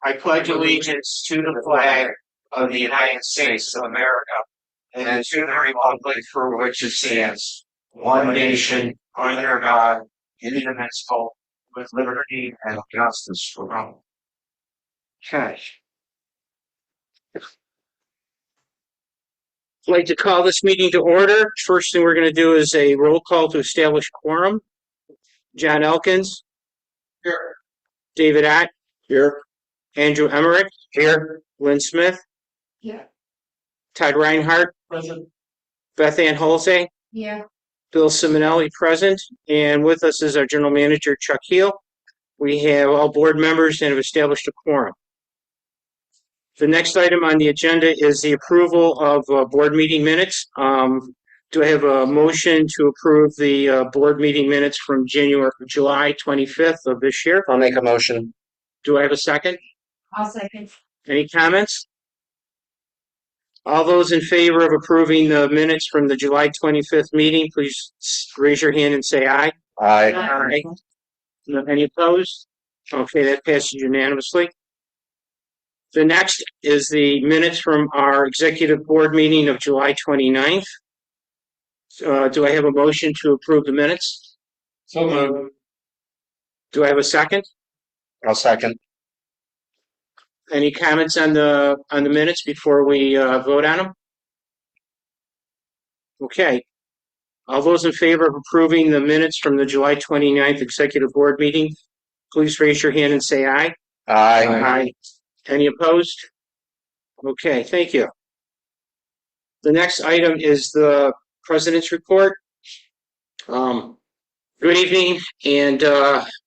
I pledge allegiance to the flag of the United States of America and to the republic for which it stands, one nation, under God, indivisible, with liberty and justice for all. Okay. I'd like to call this meeting to order. First thing we're going to do is a roll call to establish quorum. John Elkins. Here. David Ott. Here. Andrew Emmerich. Here. Lynn Smith. Yeah. Todd Reinhardt. Present. Beth Ann Holsey. Yeah. Bill Simonelli present. And with us is our general manager, Chuck Heel. We have all board members and have established a quorum. The next item on the agenda is the approval of board meeting minutes. Do I have a motion to approve the board meeting minutes from July 25th of this year? I'll make a motion. Do I have a second? I'll second. Any comments? All those in favor of approving the minutes from the July 25th meeting, please raise your hand and say aye. Aye. Aye. Any opposed? Okay, that passes unanimously. The next is the minutes from our executive board meeting of July 29th. Do I have a motion to approve the minutes? So moved. Do I have a second? I'll second. Any comments on the minutes before we vote on them? Okay. All those in favor of approving the minutes from the July 29th executive board meeting, please raise your hand and say aye. Aye. Aye. Any opposed? Okay, thank you. The next item is the President's report. Good evening and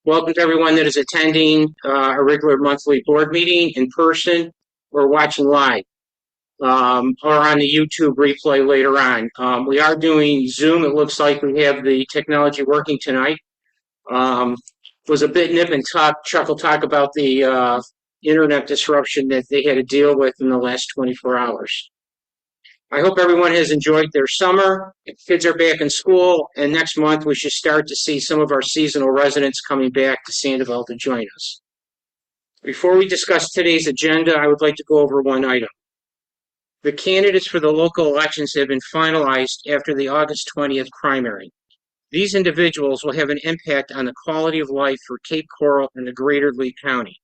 welcome to everyone that is attending our regular monthly board meeting in person or watching live or on the YouTube replay later on. We are doing Zoom. It looks like we have the technology working tonight. It was a bit nip and tuck. Chuck will talk about the internet disruption that they had to deal with in the last 24 hours. I hope everyone has enjoyed their summer. Kids are back in school, and next month we should start to see some of our seasonal residents coming back to Sandoval to join us. Before we discuss today's agenda, I would like to go over one item. The candidates for the local elections have been finalized after the August 20th primary. These individuals will have an impact on the quality of life for Cape Coral and the greater Lee County.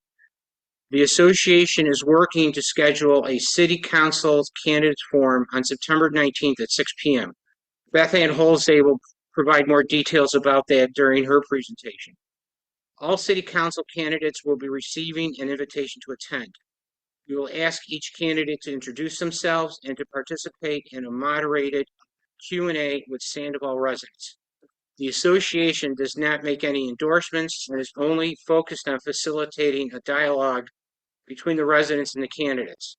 The association is working to schedule a city council candidates forum on September 19th at 6 p.m. Beth Ann Holsey will provide more details about that during her presentation. All city council candidates will be receiving an invitation to attend. We will ask each candidate to introduce themselves and to participate in a moderated Q&A with Sandoval residents. The association does not make any endorsements and is only focused on facilitating a dialogue between the residents and the candidates.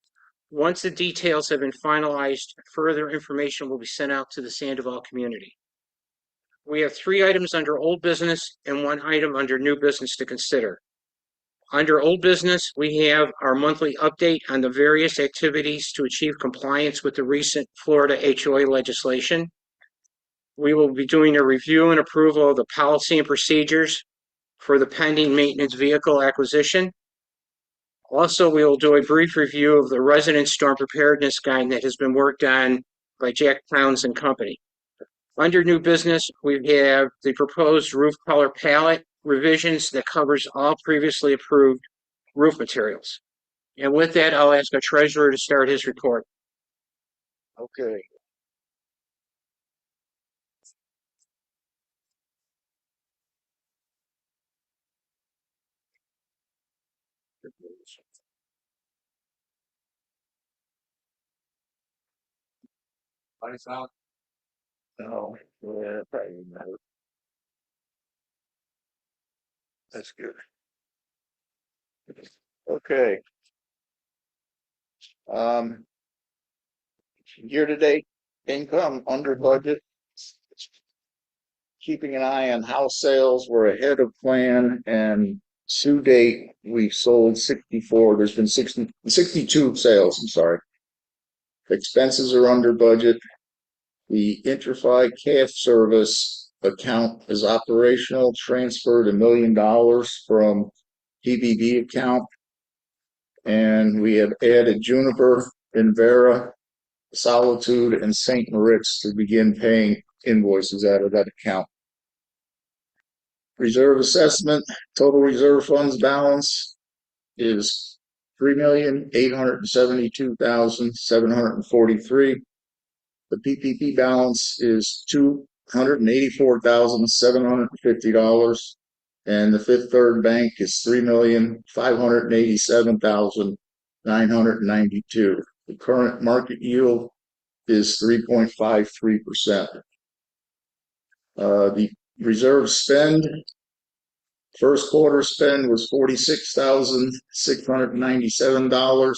Once the details have been finalized, further information will be sent out to the Sandoval community. We have 3 items under old business and 1 item under new business to consider. Under old business, we have our monthly update on the various activities to achieve compliance with the recent Florida HOA legislation. We will be doing a review and approval of the policy and procedures for the pending maintenance vehicle acquisition. Also, we will do a brief review of the resident storm preparedness guide that has been worked on by Jack Towns and Company. Under new business, we have the proposed roof color palette revisions that covers all previously approved roof materials. And with that, I'll ask our treasurer to start his report. Okay. No, yeah, probably not. That's good. Okay. Year-to-date income under budget. Keeping an eye on house sales, we're ahead of plan, and to date, we sold 64. There's been 62 sales, I'm sorry. Expenses are under budget. The Interfi cash service account is operational, transferred $1 million from PBB account. And we have added Juniper, Invera, Solitude, and St. Moritz to begin paying invoices out of that account. Reserve assessment, total reserve funds balance is $3,872,743. The PPP balance is $284,750, and the Fifth Third Bank is $3,587,992. The current market yield is 3.53%. The reserve spend, first quarter spend was $46,697.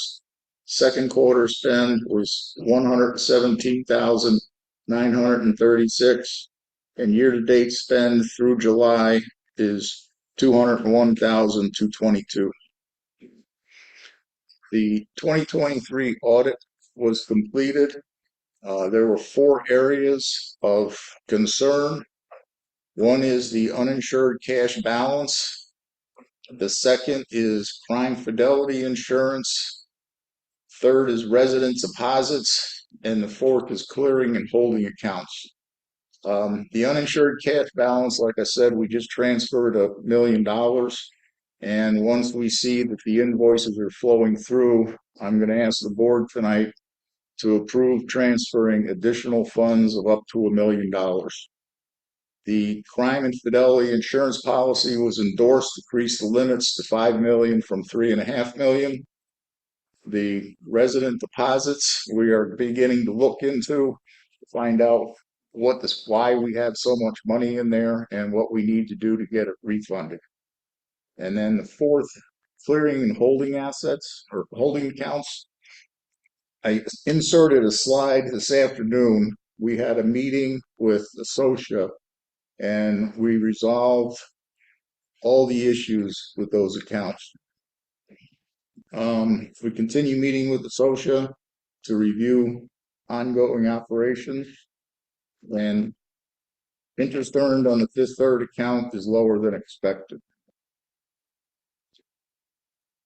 Second quarter spend was $117,936, and year-to-date spend through July is $201,222. The 2023 audit was completed. There were 4 areas of concern. One is the uninsured cash balance. The second is crime fidelity insurance. Third is resident deposits. And the fourth is clearing and holding accounts. The uninsured cash balance, like I said, we just transferred $1 million. And once we see that the invoices are flowing through, I'm going to ask the board tonight to approve transferring additional funds of up to $1 million. The crime and fidelity insurance policy was endorsed to increase the limits to $5 million from $3.5 million. The resident deposits we are beginning to look into to find out why we have so much money in there and what we need to do to get it refunded. And then the fourth, clearing and holding assets or holding accounts. I inserted a slide this afternoon. We had a meeting with Associa and we resolved all the issues with those accounts. We continue meeting with Associa to review ongoing operations, and interest earned on the Fifth Third account is lower than expected.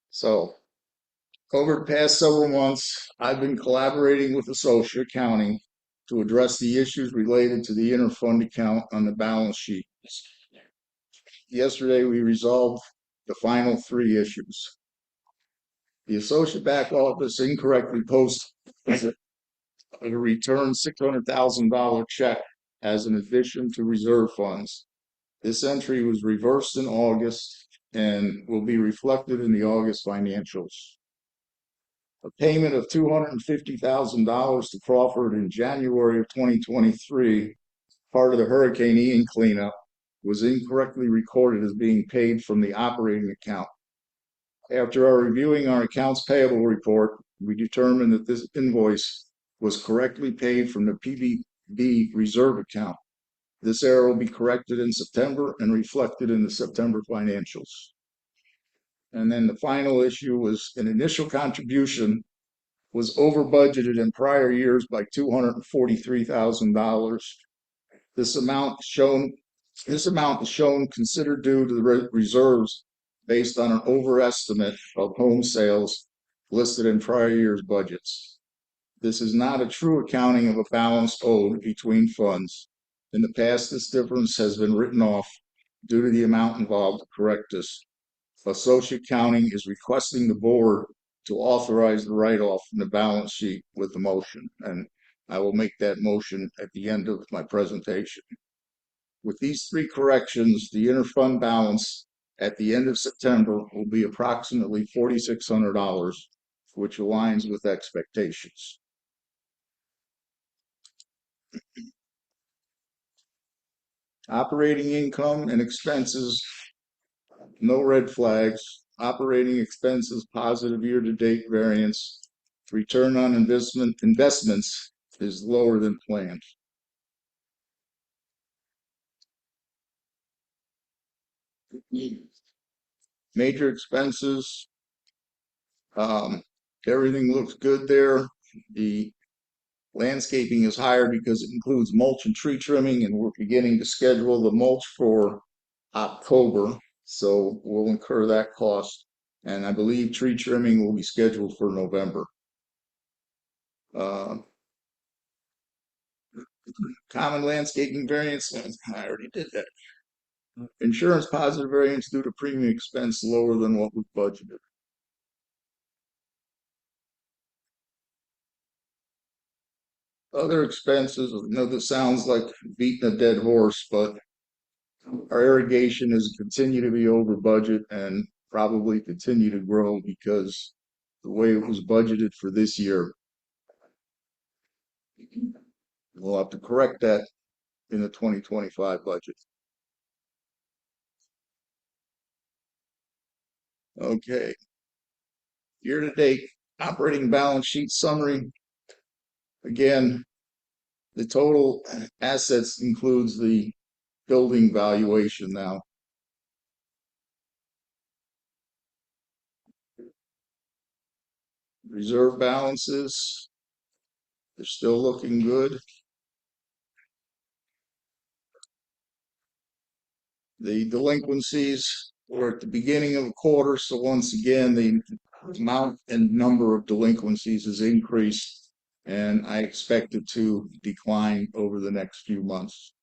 So, over the past several months, I've been collaborating with Associa County to address the issues related to the interfund account on the balance sheet. Yesterday, we resolved the final 3 issues. The Associa back office incorrectly posted a return $600,000 check as an addition to reserve funds. This entry was reversed in August and will be reflected in the August financials. A payment of $250,000 to Crawford in January of 2023, part of the Hurricane Ian cleanup, was incorrectly recorded as being paid from the operating account. After our reviewing our accounts payable report, we determined that this invoice was correctly paid from the PBB reserve account. This error will be corrected in September and reflected in the September financials. And then the final issue was an initial contribution was over budgeted in prior years by $243,000. This amount is shown considered due to the reserves based on an overestimate of home sales listed in prior year's budgets. This is not a true accounting of a balance owed between funds. In the past, this difference has been written off due to the amount involved to correct this. Associate Counting is requesting the board to authorize the write-off in the balance sheet with the motion, and I will make that motion at the end of my presentation. With these 3 corrections, the interfund balance at the end of September will be approximately $4,600, which aligns with expectations. Operating income and expenses, no red flags. Operating expenses, positive year-to-date variance. Return on investments is lower than planned. Major expenses, everything looks good there. The landscaping is higher because it includes mulch and tree trimming, and we're beginning to schedule the mulch for October, so we'll incur that cost. and I believe tree trimming will be scheduled for November. Common landscaping variance, I already did that. Insurance positive variance due to premium expense lower than what was budgeted. Other expenses, I know this sounds like beating a dead horse, but our irrigation is continue to be over budget and probably continue to grow because the way it was budgeted for this year. We'll have to correct that in the 2025 budget. Okay. Year-to-date operating balance sheet summary. Again, the total assets includes the building valuation now. Reserve balances, they're still looking good. The delinquencies were at the beginning of a quarter, so once again, the amount and number of delinquencies has increased, and I expect it to decline over the next few months.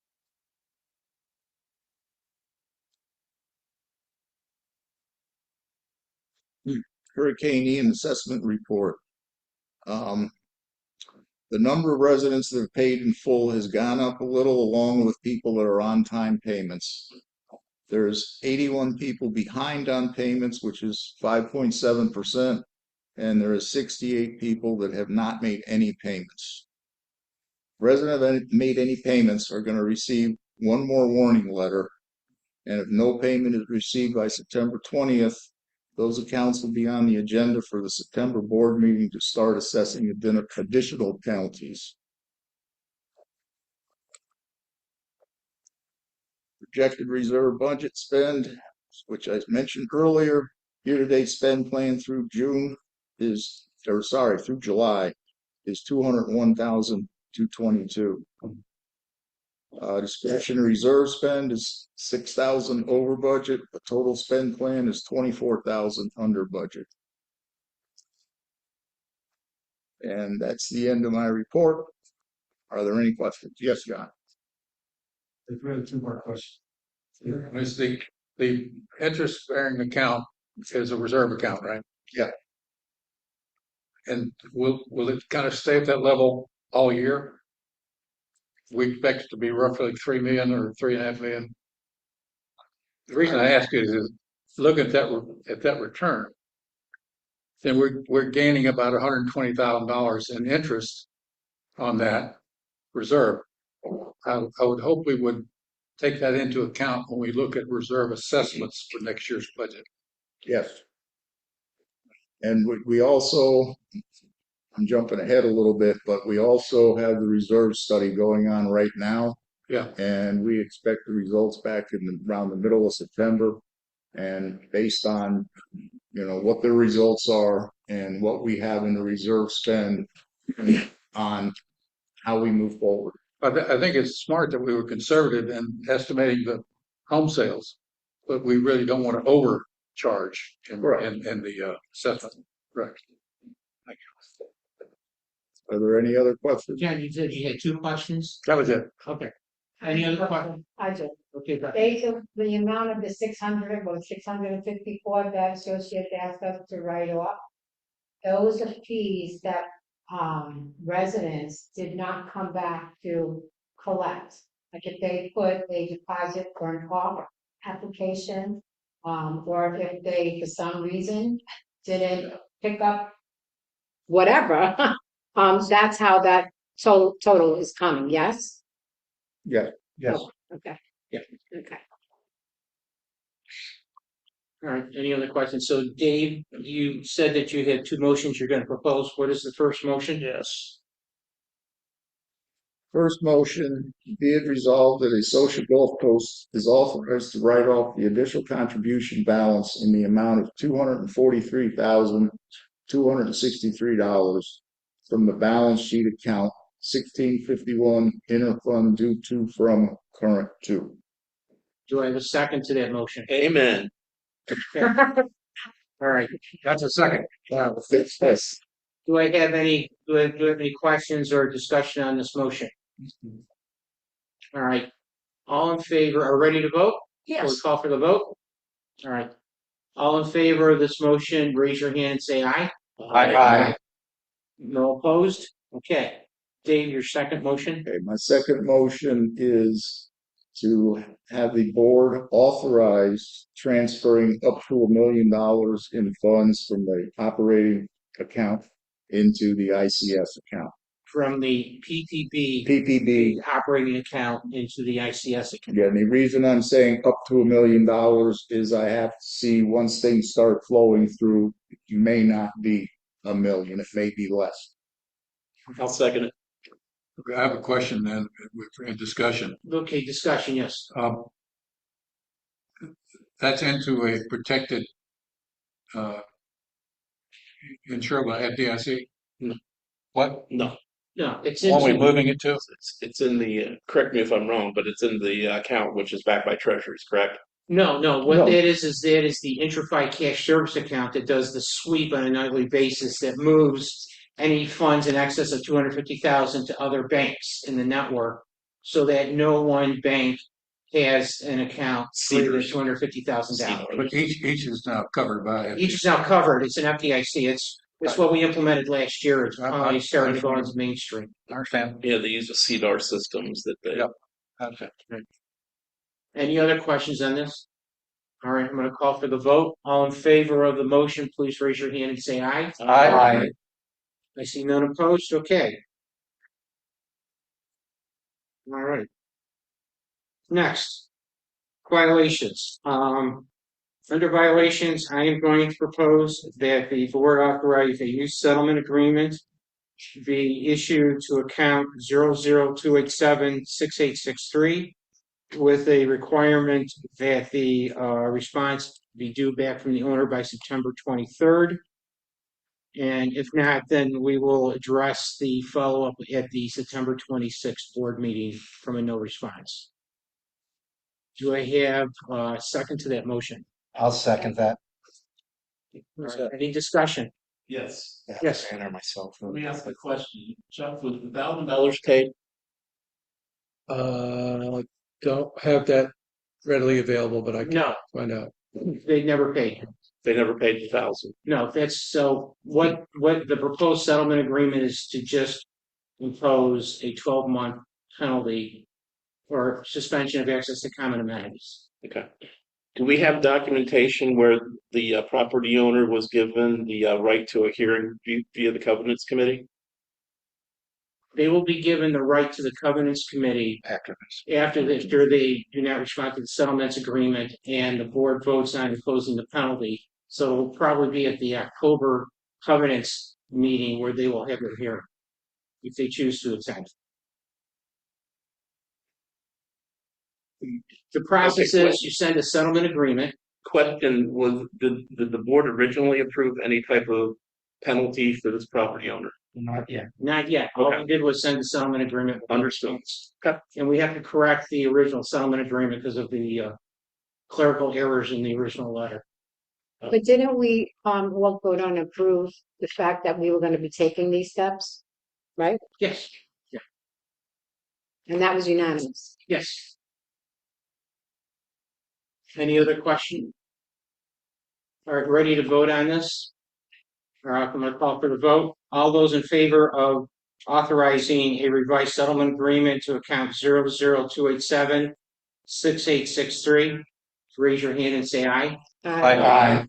Hurricane Ian assessment report. The number of residents that have paid in full has gone up a little, along with people that are on time payments. There's 81 people behind on payments, which is 5.7%, and there is 68 people that have not made any payments. Residents that have made any payments are going to receive one more warning letter, and if no payment is received by September 20th, those accounts will be on the agenda for the September board meeting to start assessing additional penalties. Projected reserve budget spend, which I mentioned earlier, year-to-date spend plan through July is $201,222. Discretionary reserve spend is $6,000 over budget. The total spend plan is $24,000 under budget. And that's the end of my report. Are there any questions? Yes, John. There's really two more questions. Is the interest-bearing account is a reserve account, right? Yeah. And will it kind of stay at that level all year? We expect it to be roughly 3 million or 3.5 million. The reason I ask is look at that return, then we're gaining about $120,000 in interest on that reserve. I would hope we would take that into account when we look at reserve assessments for next year's budget. Yes. And we also, I'm jumping ahead a little bit, but we also have the reserve study going on right now. Yeah. And we expect the results back around the middle of September. And based on, what the results are and what we have in the reserve spend on how we move forward. I think it's smart that we were conservative in estimating the home sales, but we really don't want to overcharge in the assessment. Right. Thank you. Are there any other questions? Jen, you said you had two questions? That was it. Okay. Any other questions? I do. Okay, go ahead. Based on the amount of the 600 or 654 that associate asked us to write off, those are fees that residents did not come back to collect. Like if they put a deposit for an offer application, or if they, for some reason, didn't pick up whatever, that's how that total is coming, yes? Yeah. Yes. Oh, okay. Yeah. Okay. All right, any other questions? So Dave, you said that you had two motions you're going to propose. What is the first motion? Yes. First motion, be it resolved that a social Gulf Coast is authorized to write off the additional contribution balance in the amount of $243,263 from the balance sheet account 1651 interfund due to from current to. Do I have a second to that motion? Amen. All All right. That's a second. Yes. Do I have any questions or discussion on this motion? All right. All in favor, are ready to vote? Shall we call for the vote? All right. All in favor of this motion, raise your hand and say aye. Aye. No opposed? Okay. Dave, your second motion? Okay, my second motion is to have the board authorize transferring up to $1 million in funds from the operating account into the ICS account. From the PPB PPB, operating account into the ICS account. yeah, and the reason I'm saying up to $1 million is I have to see once things start flowing through, it may not be $1 million, it may be less. I'll second it. Okay, I have a question then, in discussion. Okay, discussion, yes. That's into a protected, insured by FDIC? No. What? No, No, it's What are we into, moving it to? it's in the, correct me if I'm wrong, but it's in the account, which is backed by treasuries, correct? no, what No. that is that is the IntraFi cash service account that does the sweep on a nightly basis that moves any funds in excess of 250,000 to other banks in the network, so that no one bank has an account greater than $250,000. But each is now covered by it. Each is now covered. It's an FDIC. It's what we implemented last year. It's I- finally starting to go I- into Main Street. Understand? Yeah, they use the CDAR systems that they. Yep. Okay. Any other questions on this? All right, I'm going to call for the vote. All in favor of the motion, please raise your hand and say aye. Aye. I see none opposed. Okay. All right. Next, violations. Under violations, I am going to propose that the board authorize a new settlement agreement be issued to account 002876863 with a requirement that the response be due back from the owner by September 23rd. And if not, then we will address the follow-up at the September 26th board meeting from a no response. Do I have a second to that motion? I'll second that. All right, any discussion? Yes. Yes. Enter myself. Let me ask a question. Chuck, was the $1,000 paid? Don't have that readily available, but I can No, find out. they never paid. They never paid the 1,000. No, that's so what the proposed settlement agreement is to just impose a 12-month penalty or suspension of access to common amenities. Okay. Do we have documentation where the property owner was given the right to a hearing via the covenants committee? They will be given the right to the covenants committee after they do not respond to the settlements agreement and the board votes on imposing the penalty. So it will probably be at the October covenants meeting where they will have their hearing if they choose to attend. The process is you send a settlement agreement. Question was, did the board originally approve any type of penalty for this property owner? Not yet. Not yet. All Okay. we did was send the settlement agreement. Understood. Okay. And we have to correct the original settlement agreement because of the clerical errors in the original letter. But didn't we, all vote on approve the fact that we were gonna be taking these steps? Right? Yes, And that was unanimous. yes. Any other question? All right, ready to vote on this? All right, I'm going to call for the vote. All those in favor of authorizing a revised settlement agreement to account 002876863, raise your hand and say aye. Aye.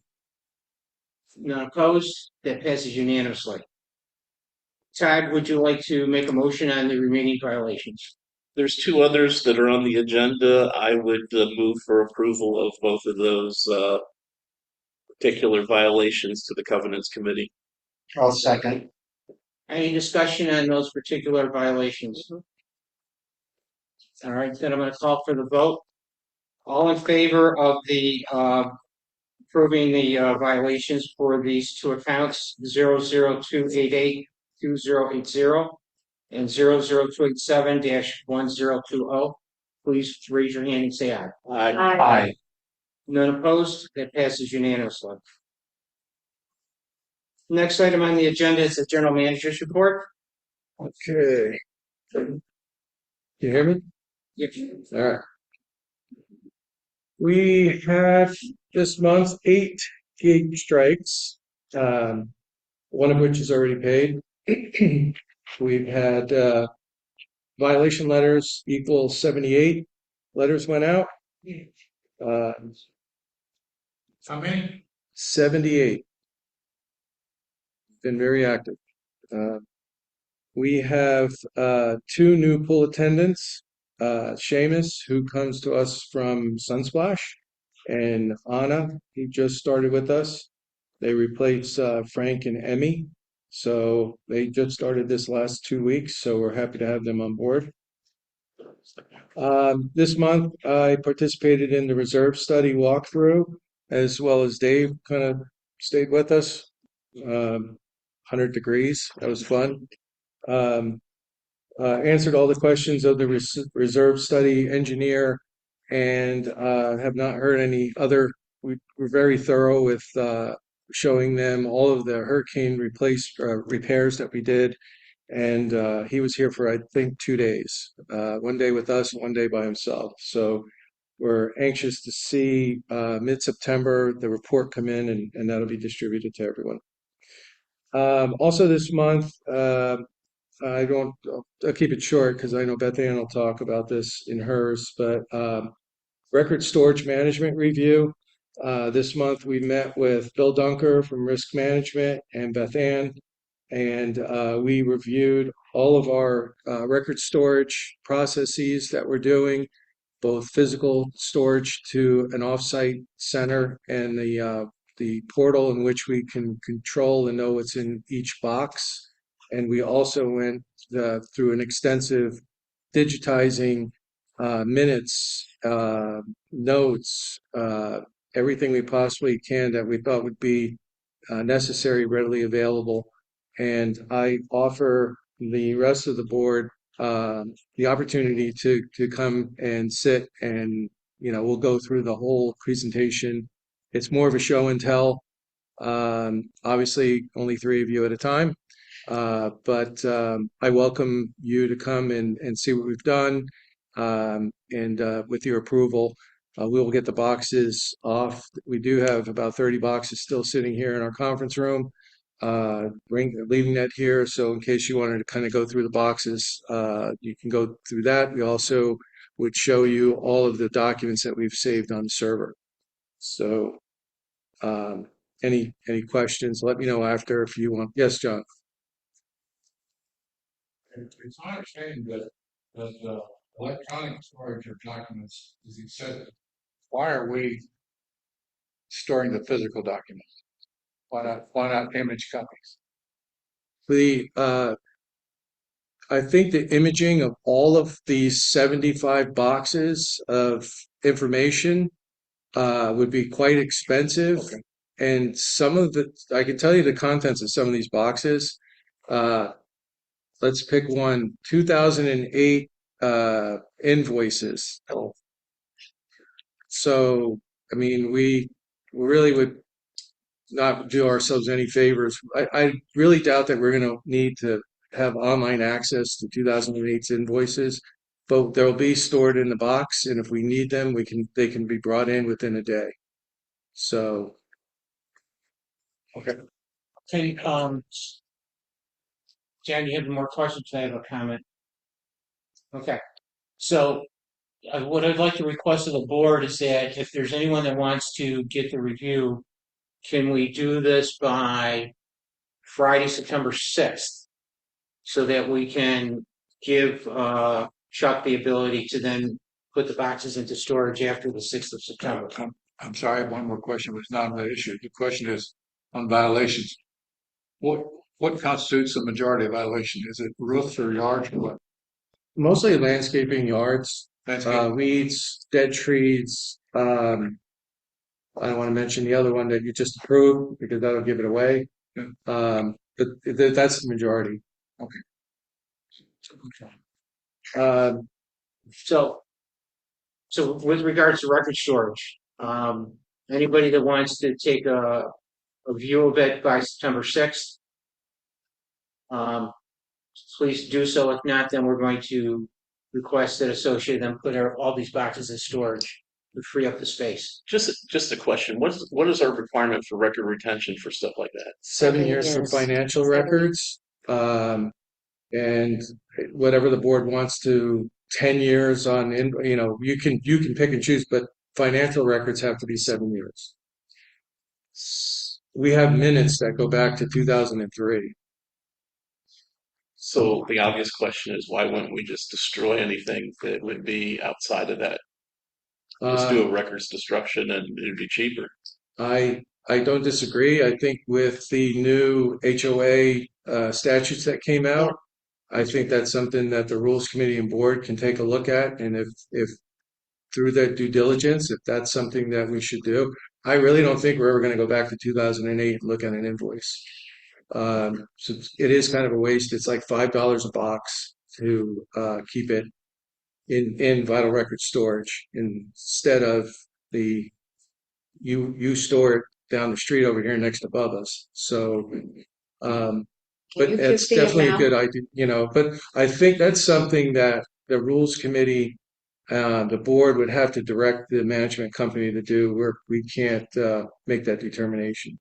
None opposed? That passes unanimously. Todd, would you like to make a motion on the remaining violations? There's two others that are on the agenda. I would move for approval of both of those particular violations to the covenants committee. I'll second. Any discussion on those particular violations? All right, then I'm going to call for the vote. All in favor of the approving the violations for these two accounts, 002882080 and 00287-1020, please raise your hand and say aye. Aye. Aye. None opposed? That passes unanimously. Next item on the agenda is the general manager's report. Okay. Can you hear me? All right. We have this month 8 gig strikes, one of which is already paid. We've had violation letters equal 78 letters went out. Uh, How many? 78. Been very active. We have 2 new pool attendants, Seamus, who comes to us from Sunsplash, and Anna, who just started with us. They replace Frank and Emmy. So they just started this last 2 weeks, so we're happy to have them on board. This month, I participated in the reserve study walkthrough, as well as Dave kind of stayed with us. 100 degrees, that was fun. Answered all the questions of the reserve study engineer, and have not heard any other. We were very thorough with showing them all of the hurricane repairs that we did, and he was here for, I think, 2 days, 1 day with us, 1 day by himself. So we're anxious to see mid-September the report come in, and that'll be distributed to everyone. Also this month, I'll keep it short because I know Beth Ann will talk about this in hers, but record storage management review. This month we met with Bill Dunker from Risk Management and Beth Ann, and we reviewed all of our record storage processes that we're doing, both physical storage to an offsite center and the portal in which we can control and know what's in each box. And we also went through an extensive digitizing minutes, notes, everything we possibly can that we thought would be necessary, readily available. And I offer the rest of the board the opportunity to come and sit, and we'll go through the whole presentation. It's more of a show and tell. Obviously, only 3 of you at a time. But I welcome you to come and see what we've done. And with your approval, we will get the boxes off. We do have about 30 boxes still sitting here in our conference room. Leaving that here, so in case you wanted to kind of go through the boxes, you can go through that. We also would show you all of the documents that we've saved on the server. So any questions, let me know after if you want. Yes, John. It's my understanding that electronic storage of documents is excessive. Why are we storing the physical documents? Why not image copies? I think the imaging of all of these 75 boxes of information would be quite expensive. Okay. And I can tell you the contents of some of these boxes. Let's pick one, 2008 invoices. So, I mean, we really would not do ourselves any favors. I really doubt that we're going to need to have online access to 2008's invoices, but they'll be stored in the box, and if we need them, they can be brought in within a day. So, Okay, Jan, you have more questions? I have a comment. Okay, so what I'd like to request of the board is that if there's anyone that wants to get the review, can we do this by Friday, September 6th? So that we can give Chuck the ability to then put the boxes into storage after the 6th of September. I'm sorry, I have one more question, but it's not on the issue. The question is on violations. What constitutes a majority of violation? Is it roofs or yards or what? mostly landscaping, yards, Landscape? weeds, dead trees. I don't want to mention the other one that you just approved because that'll give it away. Yeah. But that's the majority. So with regards to record storage, anybody that wants to take a a review of it by September 6th. Um, please do so. If not, then we're going to request that Associated then put all these boxes in storage to free up the space. Just a question. What is our requirement for record retention for stuff like that? 7 years for 7 years. financial 7 records. And whatever the board wants to, 10 years on, you can pick and choose, but financial records have to be 7 years. We have minutes that go back to 2003. So the obvious question is, why wouldn't we just destroy anything that would be outside of that? Just do a records destruction and it'd be cheaper. I don't disagree. I think with the new HOA statutes that came out, I think that's something that the Rules Committee and Board can take a look at, and if through their due diligence, if that's something that we should do. I really don't think we're ever going to go back to 2008 and look at an invoice. So it is kind of a waste. It's like $5 a box to keep it in vital record storage instead of you store it down the street over here next to Bubba's. So, but you give it's the definitely a amount? good idea, but I think that's something that the Rules Committee, the board would have to direct the management company to do. We can't make that determination.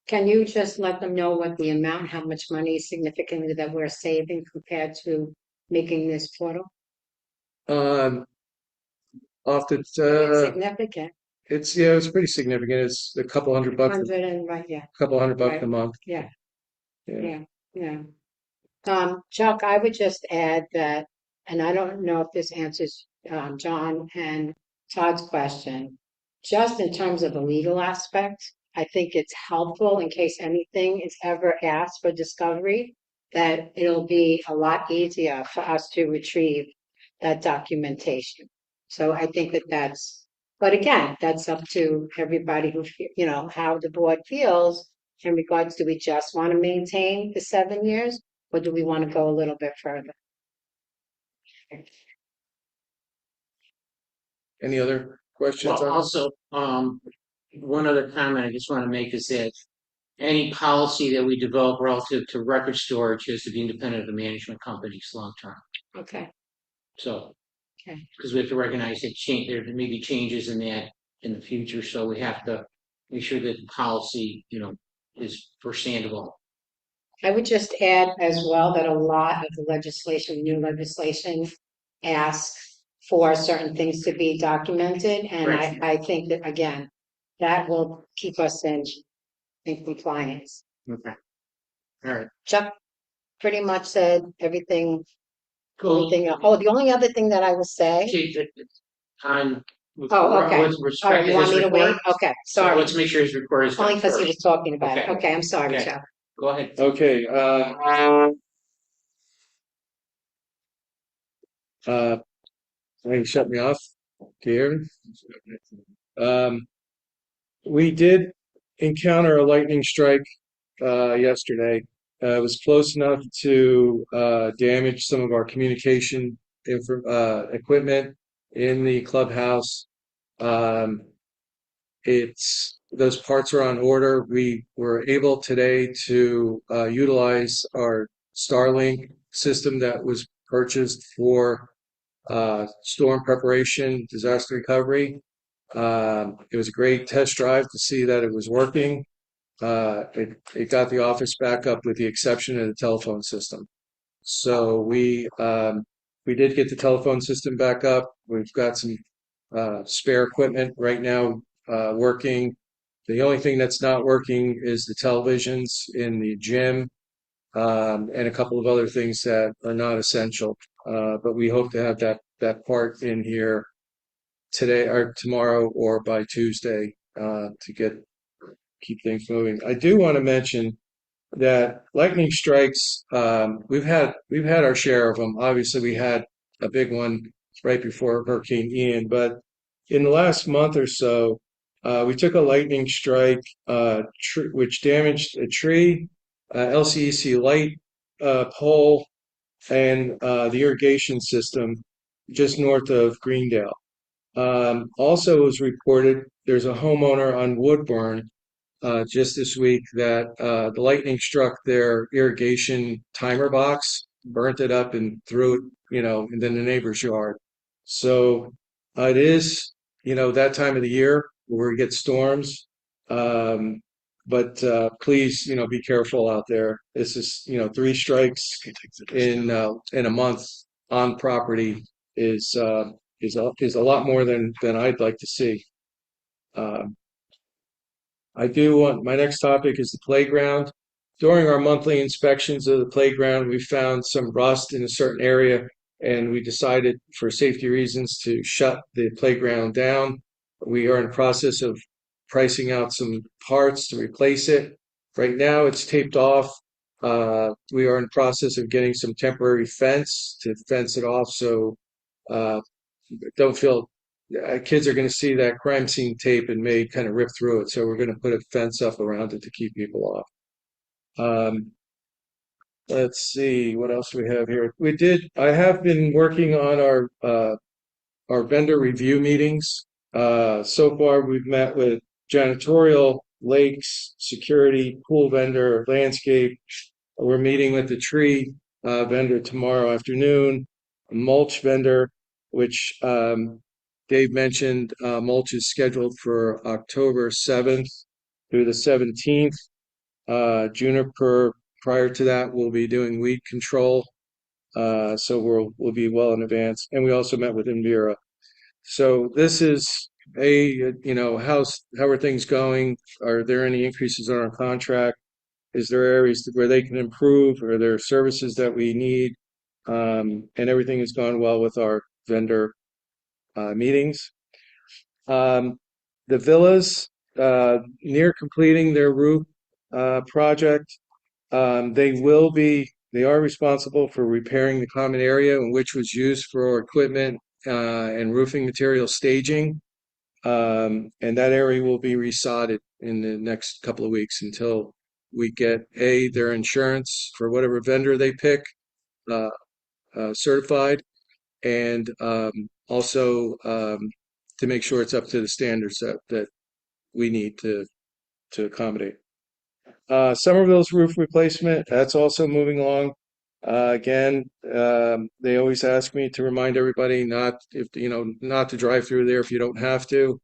Can you just let them know what the amount, how much money significantly that we're saving compared to making this portal? Off the, Significant, it's pretty significant. It's a couple $100, $100 and right, yeah, couple $100 Right. a month. yeah, Yeah. yeah. Chuck, I would just add that, and I don't know if this answers John and Todd's question, just in terms of the legal aspect, I think it's helpful in case anything is ever asked for discovery, that it'll be a lot easier for us to retrieve that documentation. So I think but again, that's up to everybody who, how the board feels in regards to, we just want to maintain the 7 years, or do we want to go a little bit further? Any other questions? Well, also, one other comment I just want to make is that any policy that we develop relative to record storage has to be independent of the management companies long term. Okay, So, okay. because we have to recognize that there may be changes in that in the future, so we have to make sure that the policy, is for Sandoval. I would just add as well that a lot of the legislation, new legislation, asks for certain things to be documented, and Right. I think that, again, that will keep us in compliance. Okay. All right. Chuck pretty much said everything. Cool. Oh, the only other thing that I will say. On. Oh, okay. With All respect right, to you want his me to wait? report, Okay, so sorry. let's make sure his report is Only done because he first. was talking about it. Okay. Okay, I'm sorry, Okay. Chuck. Go ahead. Okay. You shut me off. Do you hear me? We did encounter a lightning strike yesterday. It was close enough to damage some of our communication equipment in the clubhouse. Those parts are on order. We were able today to utilize our Starlink system that was purchased for storm preparation, disaster recovery. It was a great test drive to see that it was working. It got the office back up with the exception of the telephone system. So we did get the telephone system back up. We've got some spare equipment right now working. The only thing that's not working is the televisions in the gym, and a couple of other things that are not essential. But we hope to have that part in here today or tomorrow or by Tuesday to keep things moving. I do want to mention that lightning strikes, we've had our share of them. Obviously, we had a big one right before Hurricane Ian, but in the last month or so, we took a lightning strike which damaged a tree, LCEC light pole, and the irrigation system just north of Greendale. Also, it was reported there's a homeowner on Woodburn just this week that the lightning struck their irrigation timer box, burnt it up, and threw it, in the neighbor's yard. So it is, that time of the year where we get storms. Um, but please, be careful out there. This is, 3 strikes in a month on property is a lot more than I'd like to see. Um, I do want, my next topic is the playground. During our monthly inspections of the playground, we found some rust in a certain area, and we decided for safety reasons to shut the playground down. We are in the process of pricing out some parts to replace it. Right now, it's taped off. We are in the process of getting some temporary fence to fence it off, so uh, don't feel kids are going to see that crime scene tape and may kind of rip through it. So we're going to put a fence up around it to keep people off. Let's see what else we have here. I have been working on our vendor review meetings. So far, we've met with janitorial, lakes, security, pool vendor, landscape. We're meeting with the tree vendor tomorrow afternoon, a mulch vendor, which Dave mentioned. Mulch is scheduled for October 7th through the 17th. Juniper, prior to that, we'll be doing weed control. So we'll be well in advance. And we also met with Envira. So this is how are things going? Are there any increases on our contract? Is there areas where they can improve? Are there services that we need? And everything has gone well with our vendor meetings. The villas, near completing their roof project. They are responsible for repairing the common area in which was used for equipment and roofing material staging. And that area will be resodded in the next couple of weeks until we get their insurance for whatever vendor they pick uh, certified, and also to make sure it's up to the standards that we need to accommodate. Somerville's roof replacement, that's also moving along. Again, they always ask me to remind everybody not to drive through there if you don't have to.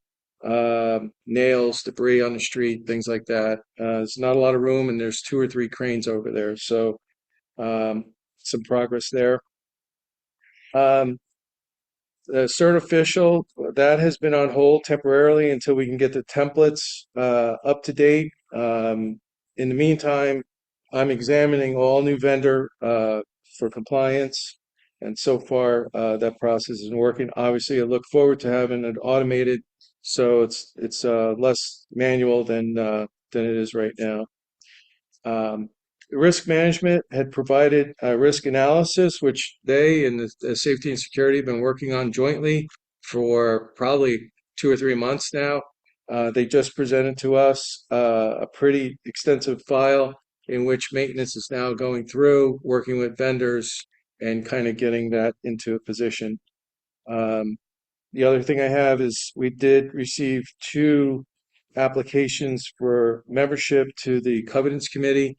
Nails, debris on the street, things like that. There's not a lot of room, and there's 2 or 3 cranes over there, so some progress there. The Certificial, that has been on hold temporarily until we can get the templates up to date. In the meantime, I'm examining all new vendor for compliance, and so far that process is working. Obviously, I look forward to having it automated, so it's less manual than it is right now. Risk management had provided a risk analysis, which they and the safety and security have been working on jointly for probably 2 or 3 months now. They just presented to us a pretty extensive file in which maintenance is now going through, working with vendors and kind of getting that into a position. The other thing I have is we did receive 2 applications for membership to the Covenants Committee.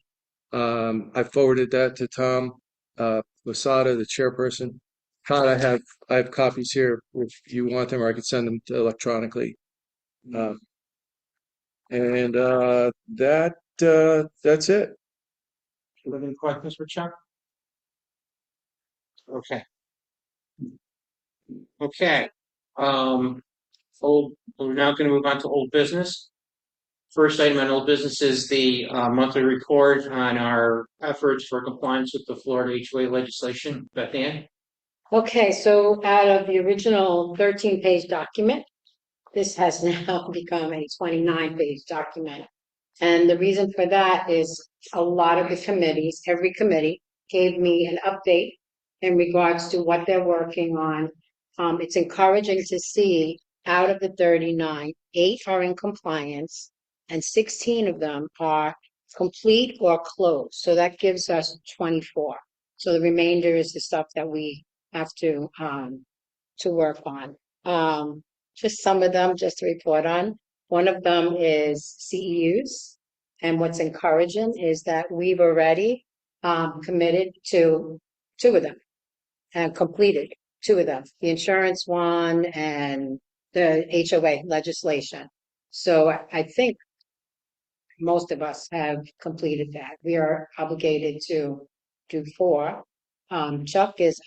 I forwarded that to Tom Lasada, the chairperson. Todd, I have copies here if you want them, or I could send them electronically. And that's it. Do you have any questions for Chuck? Okay. Okay. We're now going to move on to old business. First item on old business is the monthly report on our efforts for compliance with the Florida HOA legislation. Beth Ann? Okay, so out of the original 13-page document, this has now become a 29-page document. And the reason for that is a lot of the committees, every committee gave me an update in regards to what they're working on. It's encouraging to see out of the 39, 8 are in compliance and 16 of them are complete or closed. So that gives us 24. So the remainder is the stuff that we have to work on. Just some of them just to report on. One of them is CEUs. And what's encouraging is that we've already committed to two of them and completed two of them, the insurance one and the HOA legislation. So I think most of us have completed that. We are obligated to do four. Chuck is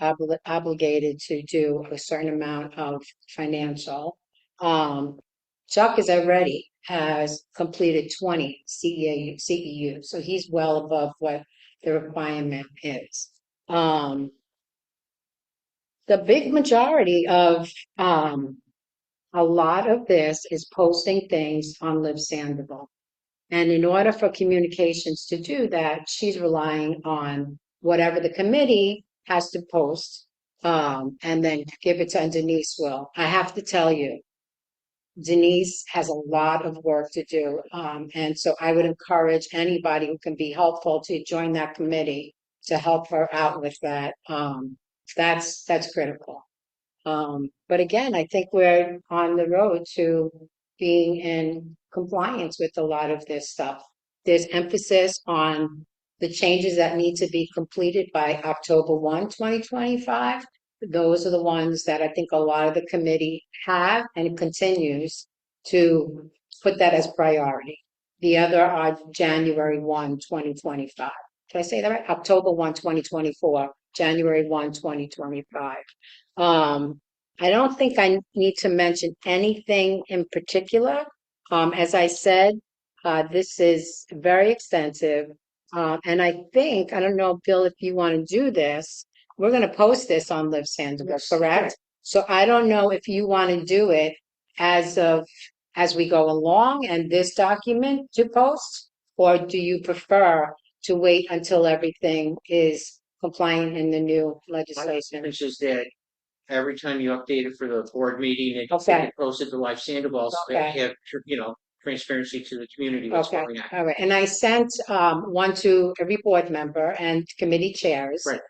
obligated to do a certain amount of financial. Chuck is already has completed 20 CEU, so he's well above what the requirement is. The big majority of a lot of this is posting things on Live Sandoval. And in order for communications to do that, she's relying on whatever the committee has to post, and then give it to Denise will. I have to tell you, Denise has a lot of work to do. And so I would encourage anybody who can be helpful to join that committee to help her out with that. That's critical. But again, I think we're on the road to being in compliance with a lot of this stuff. There's emphasis on the changes that need to be completed by October 1, 2025. Those are the ones that I think a lot of the committee have and continues to put that as priority. The other are January 1, 2025. Did I say that right? October 1, 2024, January 1, 2025. I don't think I need to mention anything in particular. As I said, this is very extensive. And I think, I don't know, Bill, if you want to do this, we're going to post this on Live Sandoval, Yes, correct? So I don't know if you want to do it as we go along and this document to post, or do you prefer to wait until everything is compliant in the new legislation? This is that every time you update it for the board meeting, it Okay. get posted to Live Sandoval, so Okay. they have, transparency to the community what's Okay, going on. all right, and I sent one to every board member and committee chairs. Right.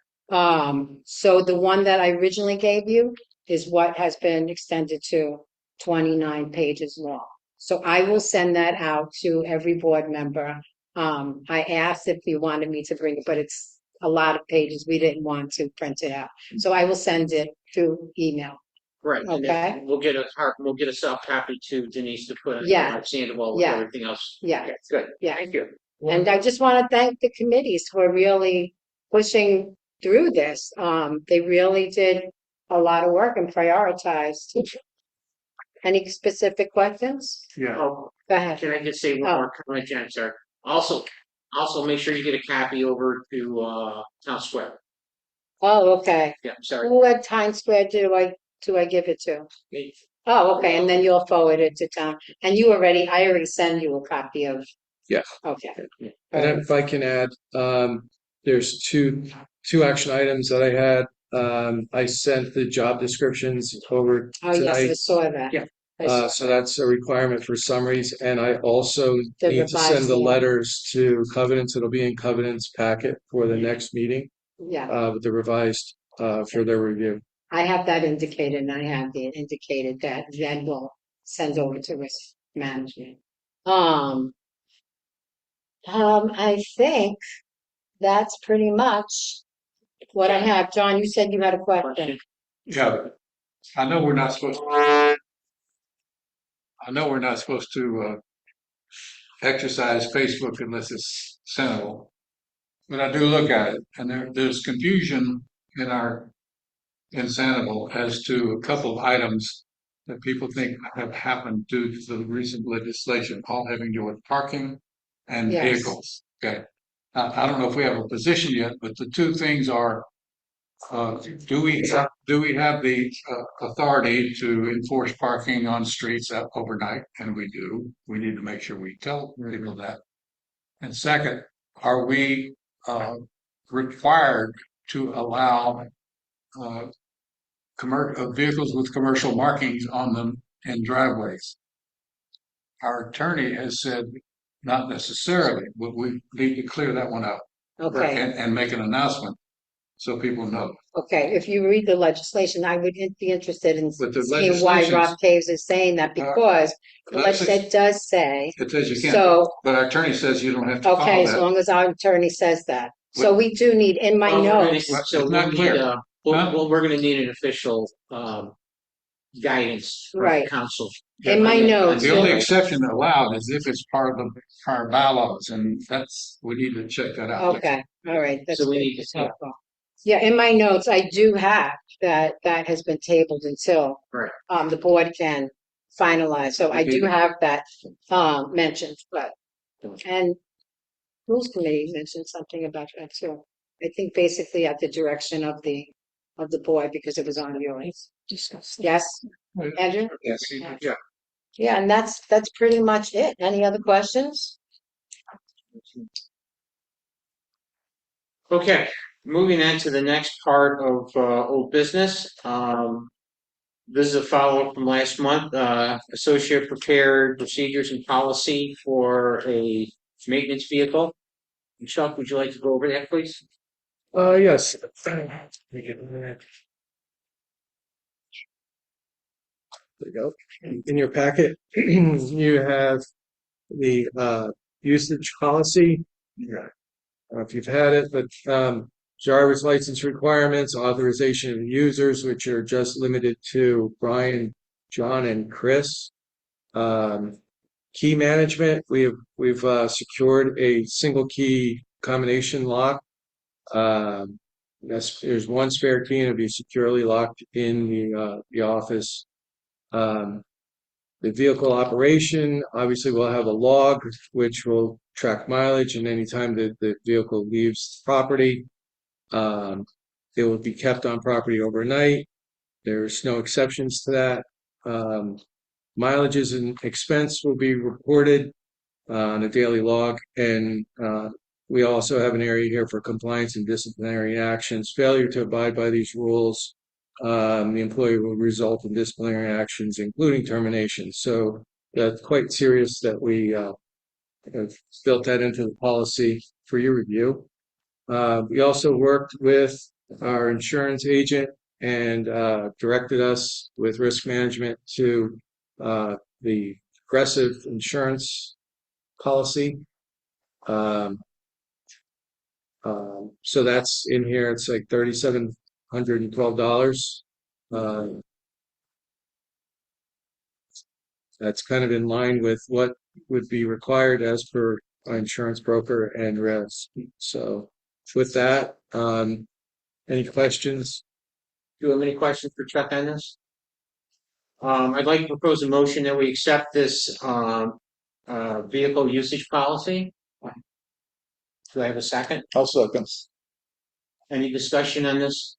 So the one that I originally gave you is what has been extended to 29 pages long. So I will send that out to every board member. I asked if you wanted me to bring it, but it's a lot of pages. We didn't want to print it out. So I will send it through email. Right, and Okay. then we'll get a soft copy to Denise to put on Yeah. Live Sandoval with Yeah. everything else. Yeah. Okay, good. Yeah. Thank you. And I just want to thank the committees for really pushing through this. They really did a lot of work and prioritized. Any specific questions? Yeah. Oh, Go ahead. can I just say one Oh. more comment, Jen, sorry. Also, make sure you get a copy over to, Town Square. Oh, okay. Yeah, sorry. Who at Times Square do I give it to? Oh, okay, and then you'll forward it to town. And I already send you a copy of. Yeah. Okay. And then if I can add, there's two action items that I had. I sent the job descriptions over Oh, yes, I tonight. saw that. Yeah. I saw So that's a requirement for summaries, and I also The need to send the revised one. letters to covenants. It'll be in covenants packet for the next meeting, Yeah, with the revised, for their review. I have that indicated, and I have it indicated that Jen will send over to risk management. I think that's pretty much what I have. John, you said you had a question. Yeah, I know we're not supposed to exercise Facebook unless it's sensible. But I do look at it, and there's confusion in Sandoval as to a couple of items that people think have happened due to the recent legislation, all having to do with parking and Yes. vehicles. Okay. I don't know if we have a position yet, but the two things are, do we have the authority to enforce parking on streets overnight? And we do. We need to make sure we tell people that. And second, are we required to allow vehicles with commercial markings on them in driveways? Our attorney has said not necessarily, but we need to clear that one up Okay, and make an announcement so people know. Okay, if you read the legislation, I would be interested in But the seeing why legislation's- Rob Caves is saying that, because the legislation does say, It says you can't, so, but our attorney says you don't have to okay, follow as that. long as our attorney says that. So we do need, in my Well, we're gonna- notes, So It's we'll not need, clear. well, Huh? we're gonna need an official, guidance from Right. council. In my notes, The only exception allowed is if it's part of our bylaws, and we need to check that out. okay, all right, that's So we good. need to- That's helpful. Yeah, in my notes, I do have that has been tabled until Right. the board can finalize. So I do have that mentioned, but and rules committee mentioned something about that too. I think basically at the direction of the board, because it was on your list. Yes, Andrew? Yes. Yeah. Yeah, and that's pretty much it. Any other questions? Okay, moving on to the next part of old business. This is a follow-up from last month. Associate prepared procedures and policy for a maintenance vehicle. Chuck, would you like to go over that, please? Yes. Let me get that. There you go. In your packet, you have the usage policy. I don't know if you've had it, but driver's license requirements, authorization of users, which are just limited to Brian, John, and Chris. Key management, we've secured a single key combination lock. There's one spare key and it'll be securely locked in the office. The vehicle operation, obviously we'll have a log which will track mileage, and anytime that the vehicle leaves the property, it will be kept on property overnight. There's no exceptions to that. Mileages and expense will be reported on a daily log, and we also have an area here for compliance and disciplinary actions. Failure to abide by these rules, the employee will result in disciplinary actions, including termination. So that's quite serious that we have built that into the policy for your review. We also worked with our insurance agent and directed us with risk management to the aggressive insurance policy. So that's in here. It's like $3,712. That's kind of in line with what would be required as per our insurance broker and res. So with that, any questions? Do you have any questions for Chuck on this? I'd like to propose a motion that we accept this vehicle usage policy. Do I have a second? I'll second. Any discussion on this?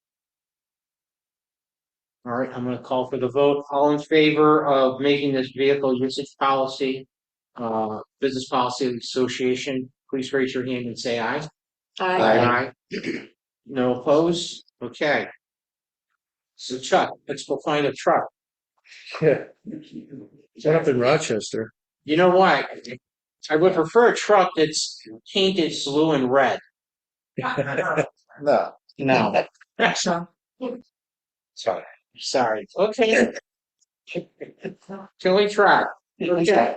All right, I'm gonna call for the vote. All in favor of making this vehicle usage policy, business policy of the association, please raise your hand and say aye. Aye. No opposed? Okay. So Chuck, let's go find a truck. Yeah. Set up in Rochester. You know what? I would prefer a truck that's painted blue and red. No. No. Sorry. Sorry. Okay. Can we try? Okay.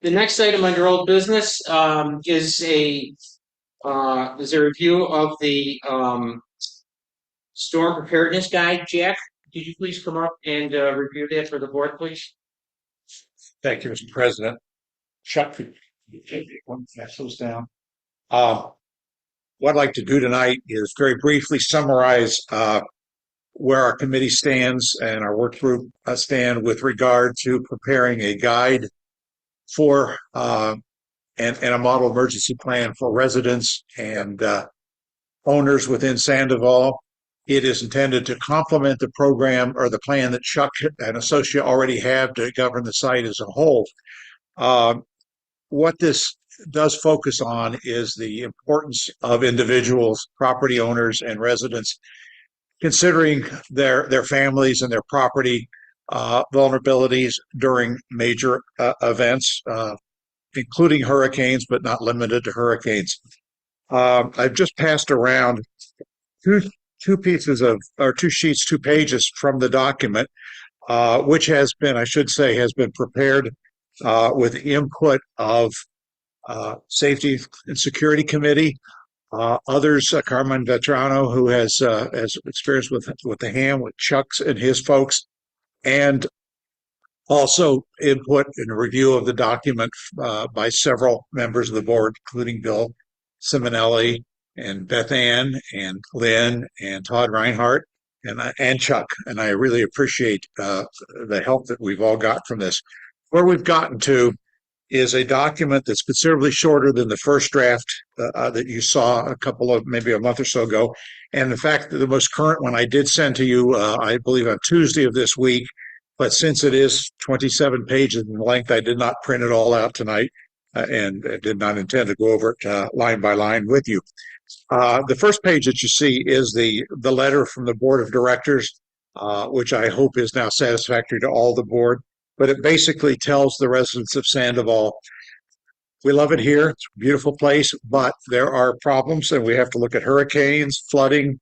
The next item under old business is a review of the storm preparedness guide. Jack, could you please come up and review that for the board, please? Thank you, Mr. President. Chuck, could you take one pass those down? What I'd like to do tonight is very briefly summarize where our committee stands and our work group stand with regard to preparing a guide for and a model emergency plan for residents and owners within Sandoval. It is intended to complement the program or the plan that Chuck and Associate already have to govern the site as a whole. What this does focus on is the importance of individuals, property owners, and residents considering their families and their property vulnerabilities during major events, including hurricanes, but not limited to hurricanes. I've just passed around two pieces of, or two sheets, 2 pages from the document, which has been, I should say, has been prepared with input of Safety and Security Committee, others, Carmen Vetrano, who has experience with the ham, with Chuck's and his folks, and also input and review of the document by several members of the board, including Bill Simonelli and Beth Ann and Lynn and Todd Reinhardt and Chuck. And I really appreciate the help that we've all got from this. Where we've gotten to is a document that's considerably shorter than the first draft that you saw maybe a month or so ago. And in fact, the most current one I did send to you, I believe on Tuesday of this week, but since it is 27 pages in length, I did not print it all out tonight and did not intend to go over it line by line with you. The first page that you see is the letter from the board of directors, which I hope is now satisfactory to all the board. But it basically tells the residents of Sandoval, we love it here. It's a beautiful place, but there are problems, and we have to look at hurricanes, flooding.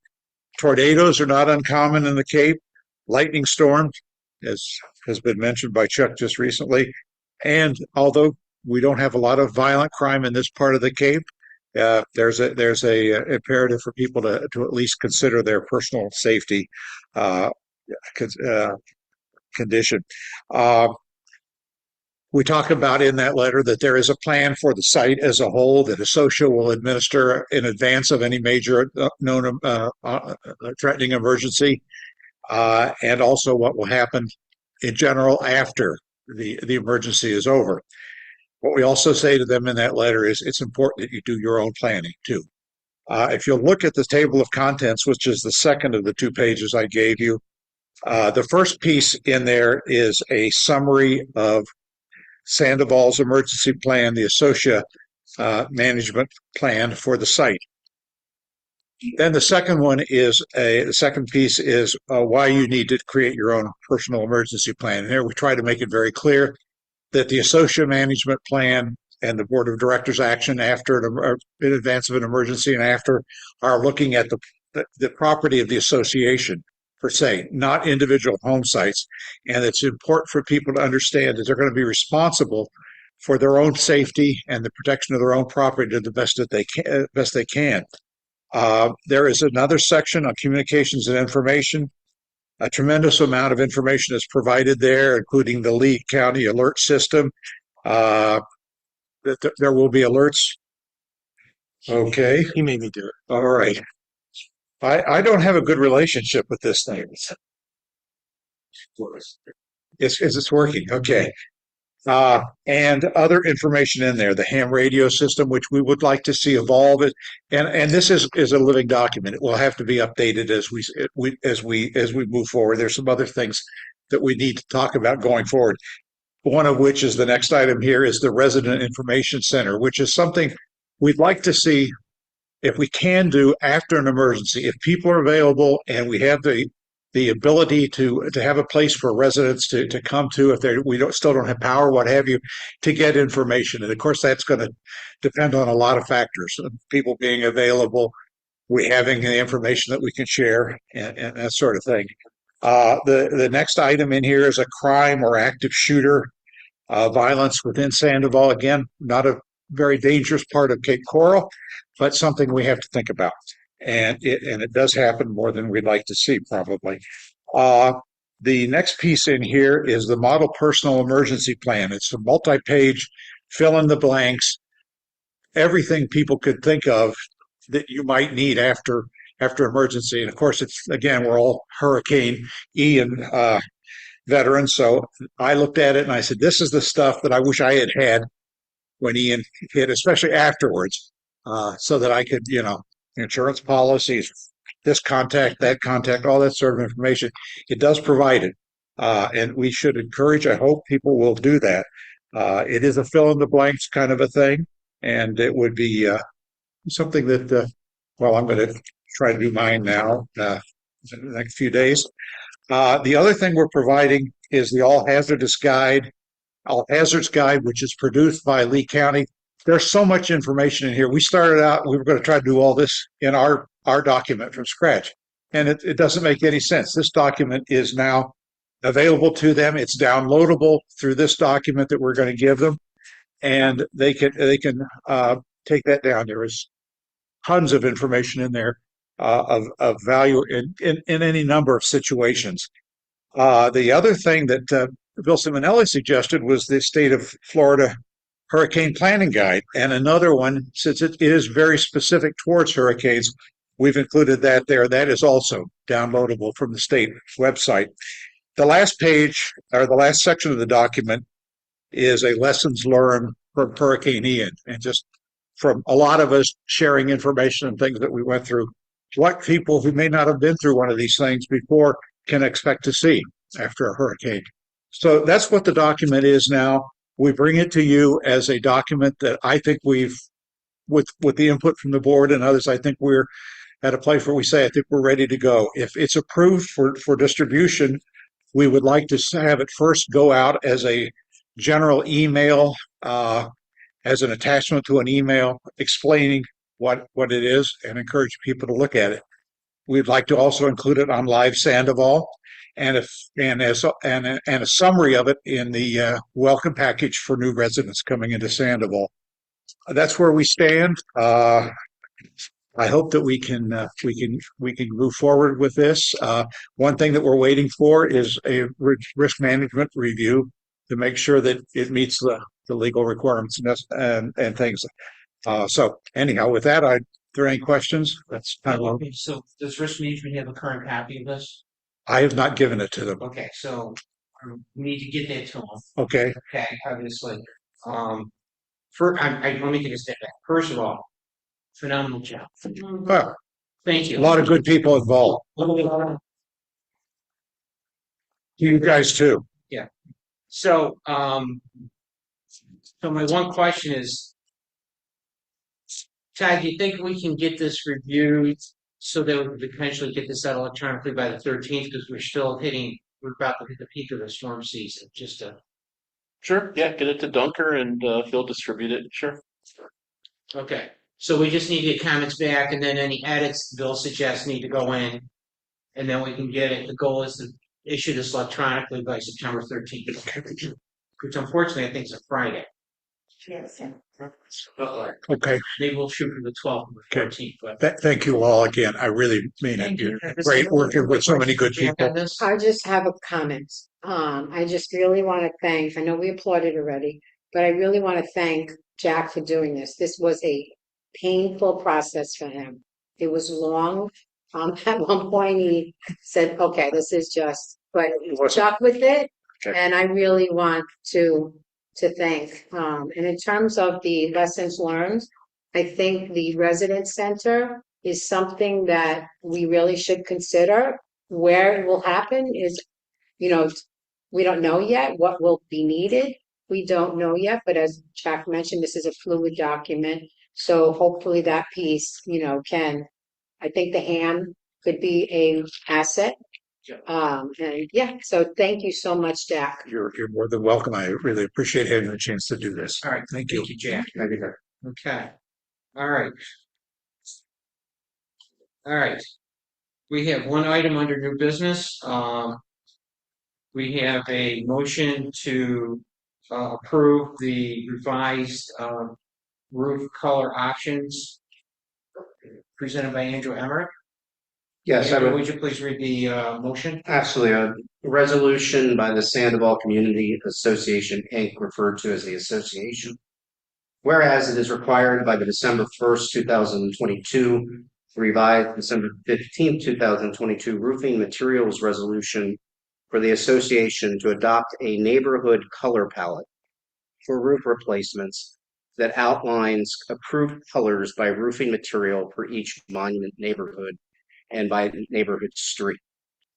Tornadoes are not uncommon in the Cape. Lightning storms, as has been mentioned by Chuck just recently. And although we don't have a lot of violent crime in this part of the Cape, there's a imperative for people to at least consider their personal safety condition. We talk about in that letter that there is a plan for the site as a whole that Associa will administer in advance of any major known threatening emergency, and also what will happen in general after the emergency is over. What we also say to them in that letter is it's important that you do your own planning too. If you'll look at the table of contents, which is the second of the 2 pages I gave you, the first piece in there is a summary of Sandoval's emergency plan, the Associa management plan for the site. Then the second piece is why you need to create your own personal emergency plan. And here we try to make it very clear that the Associa management plan and the board of directors action in advance of an emergency and after are looking at the property of the association per se, not individual home sites. And it's important for people to understand that they're going to be responsible for their own safety and the protection of their own property to the best that they can. There is another section on communications and information. A tremendous amount of information is provided there, including the Lee County alert system. There will be alerts. Okay. He made me do it. All right. I don't have a good relationship with this thing. It's working. Okay. And other information in there, the ham radio system, which we would like to see evolve. And this is a living document. It will have to be updated as we move forward. There's some other things that we need to talk about going forward. One of which is the next item here is the Resident Information Center, which is something we'd like to see if we can do after an emergency. If people are available and we have the ability to have a place for residents to come to if still don't have power, what have you, to get information. And of course, that's going to depend on a lot of factors, people being available, we having the information that we can share, and that sort of thing. The next item in here is a crime or active shooter violence within Sandoval. Again, not a very dangerous part of Cape Coral, but something we have to think about. And it does happen more than we'd like to see, probably. The next piece in here is the model personal emergency plan. It's a multi-page, fill in the blanks, everything people could think of that you might need after emergency. And of course, we're all Hurricane Ian veterans. So I looked at it and I said, this is the stuff that I wish I had when Ian hit, especially afterwards, so that I could, insurance policies, this contact, that contact, all that sort of information. It does provide it. And we should encourage, I hope people will do that. It is a fill in the blanks kind of a thing. And it would be something that, I'm going to try to do mine now in the next few days. The other thing we're providing is the All Hazards Guide, which is produced by Lee County. There's so much information in here. We started out, we were going to try to do all this in our our document from scratch. And it doesn't make any sense. This document is now available to them. It's downloadable through this document that we're going to give them, and they can take that down. There is tons of information in there of value in any number of situations. The other thing that Bill Simonelli suggested was the state of Florida hurricane planning guide, and another one, since it is very specific towards hurricanes, we've included that there. That is also downloadable from the state website. The last page, or the last section of the document, is a lessons learned from Hurricane Ian, and just from a lot of us sharing information and things that we went through, what people who may not have been through one of these things before can expect to see after a hurricane. So that's what the document is now. We bring it to you as a document that I think we've, with the input from the board and others, I think we're at a place where we say, I think we're ready to go. If it's approved for distribution, we would like to have it first go out as a general email, as an attachment to an email explaining what it is, and encourage people to look at it. We'd like to also include it on Live Sandoval, and a summary of it in the welcome package for new residents coming into Sandoval. That's where we stand. I hope that we can move forward with this. One thing that we're waiting for is a risk management review to make sure that it meets the legal requirements and things. So anyhow, with that, are there any questions? That's kind of, Okay, so does risk management have a current copy of this? I have not given it to them. Okay, so we need to get that to them. Okay. Okay, obviously. Let me take a step back. First of all, phenomenal job. Well, Thank you. a lot of good people involved. You guys too. So, so my one question is, Todd, do you think we can get this reviewed so that we could potentially get this out electronically by the 13th? Because we're about to hit the peak of the storm season. Sure, yeah, get it to Dunker and he'll distribute it. Sure. Okay. So we just need to get comments back, and then any edits Bill suggests need to go in, and then we can get it. The goal is to issue this electronically by September 13th, which unfortunately I think is a Friday. Yes. Okay. Maybe we'll shoot for the 12th or the 14th. But Thank you all again. I really mean it. You're great working with so many good people. I just have a comment. I just really want to thank, I know we applauded already, but I really want to thank Jack for doing this. This was a painful process for him. It was long. At one point he said, okay, this is just, but stuck with it. Okay. And I really want to thank. And in terms of the lessons learned, I think the resident center is something that we really should consider. Where it will happen is, we don't know yet what will be needed. We don't know yet, but as Jack mentioned, this is a fluid document. So hopefully that piece, I think the ham could be a asset. So thank you so much, Jack. You're more than welcome. I really appreciate having the chance to do this. all right, Thank you. thank you, Jack. Thank you. Okay. All right. All right. We have one item under new business. We have a motion to approve the revised roof color options presented by Andrew Emmerich. Yes, I Andrew, would, would you please read the motion? absolutely. A resolution by the Sandoval Community Association, Inc., referred to as the association. Whereas it is required by the December 1st, 2022, revised December 15th, 2022 roofing materials resolution for the association to adopt a neighborhood color palette for roof replacements that outlines approved colors by roofing material for each monument neighborhood and by neighborhood street.